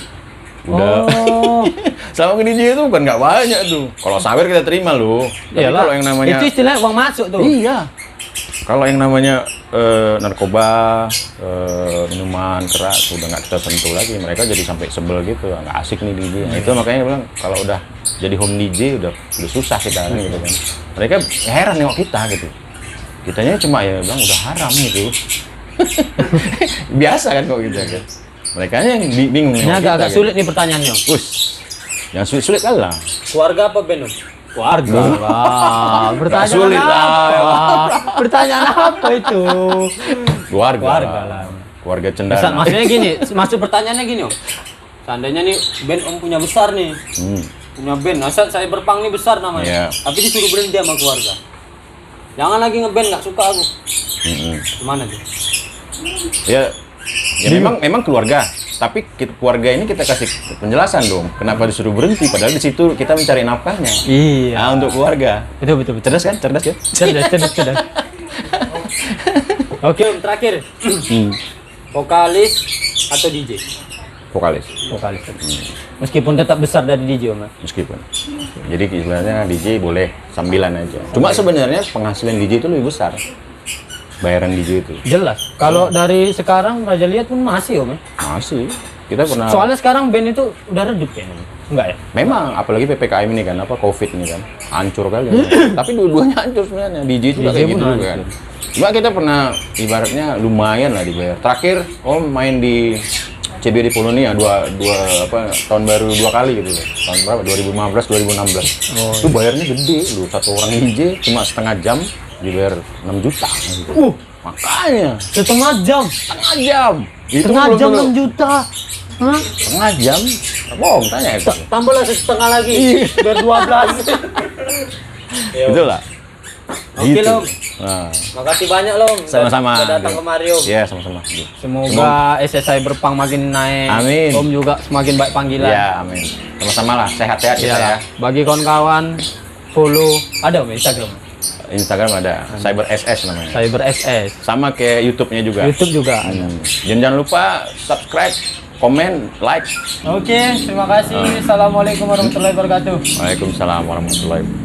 Udah. Oh. Sama ke DJ itu bukan nggak banyak tuh. Kalau sawer kita terima loh. Tapi Iyalah. kalau yang namanya Itu istilahnya uang masuk tuh. iya. Kalau yang namanya narkoba, minuman keras udah nggak kita sentuh lagi. Mereka jadi sampai sebel gitu, nggak asik nih DJ. Nah, itu makanya dia bilang kalau udah jadi home DJ udah susah kita kan, gitu kan. Mereka heran nengok kita gitu. Kitanya cuma ya bilang udah haram gitu. Biasa kan kok gitu kan. Mereka yang bingung. Ini agak-agak sulit nih pertanyaannya. Us, yang sulit-sulit kalah. Keluarga apa band? Keluarga. Wah, pertanyaan sulit apa? lah. Pertanyaan apa itu? Keluarga lah. Keluarga cendana. Maksudnya gini, maksud pertanyaannya gini om. Seandainya nih band om punya besar nih, punya band, masa saya berpang nih besar namanya, Iya. tapi disuruh berhenti sama keluarga. Jangan lagi ngeband, nggak suka aku. Gimana tuh? Ya memang keluarga, tapi keluarga ini kita kasih penjelasan dong. Kenapa disuruh berhenti? Padahal di situ kita mencari nafkahnya. Iya. Nah, untuk keluarga. Betul. Cerdas kan? Cerdas ya? Cerdas. Oke, om, terakhir. Vokalis atau DJ? Vokalis. Vokalis. Meskipun tetap besar dari DJ om. Meskipun. Jadi sebenarnya DJ boleh sambilan aja. Cuma sebenarnya penghasilan DJ itu lebih besar. Bayaran DJ itu. Jelas. Kalau dari sekarang Raja lihat pun masih om. Masih. Kita pernah. Soalnya sekarang band itu udah redup kayaknya. Enggak ya? Memang, apalagi PPKM ini kan, COVID ini kan, hancur kali. Tapi dua-duanya hancur sebenarnya. DJ juga kayak gitu juga kan. Cuma kita pernah ibaratnya lumayan lah dibayar. Terakhir om main di CBD Polonia tahun baru 2 kali gitu loh. Tahun berapa? 2015, 2016. Itu bayarnya gede loh. Satu orang DJ cuma setengah jam dibayar 6 juta gitu. Makanya Setengah jam. Itu Setengah belum jam tentu- 6 juta. Hah? setengah jam. Bohong tanya itu. Tambahlah setengah lagi. Biar 12. Itulah. Oke, Lom. Nah, Makasih banyak Lom. sama-sama. Udah datang kemari Om. Iya, sama-sama. Semoga SSI Berpang makin naik. Amin. Om juga semakin baik panggilan. Iya, amin. Sama-sama lah, sehat-sehat kita ya. Bagi kawan-kawan follow ada Om Instagram. Instagram ada, Cyber SS namanya. Cyber SS. Sama kayak YouTube-nya juga. YouTube juga ada. Dan jangan lupa subscribe, komen, like. Oke, terima kasih. Assalamualaikum warahmatullahi wabarakatuh. Waalaikumsalam warahmatullahi wabarakatuh.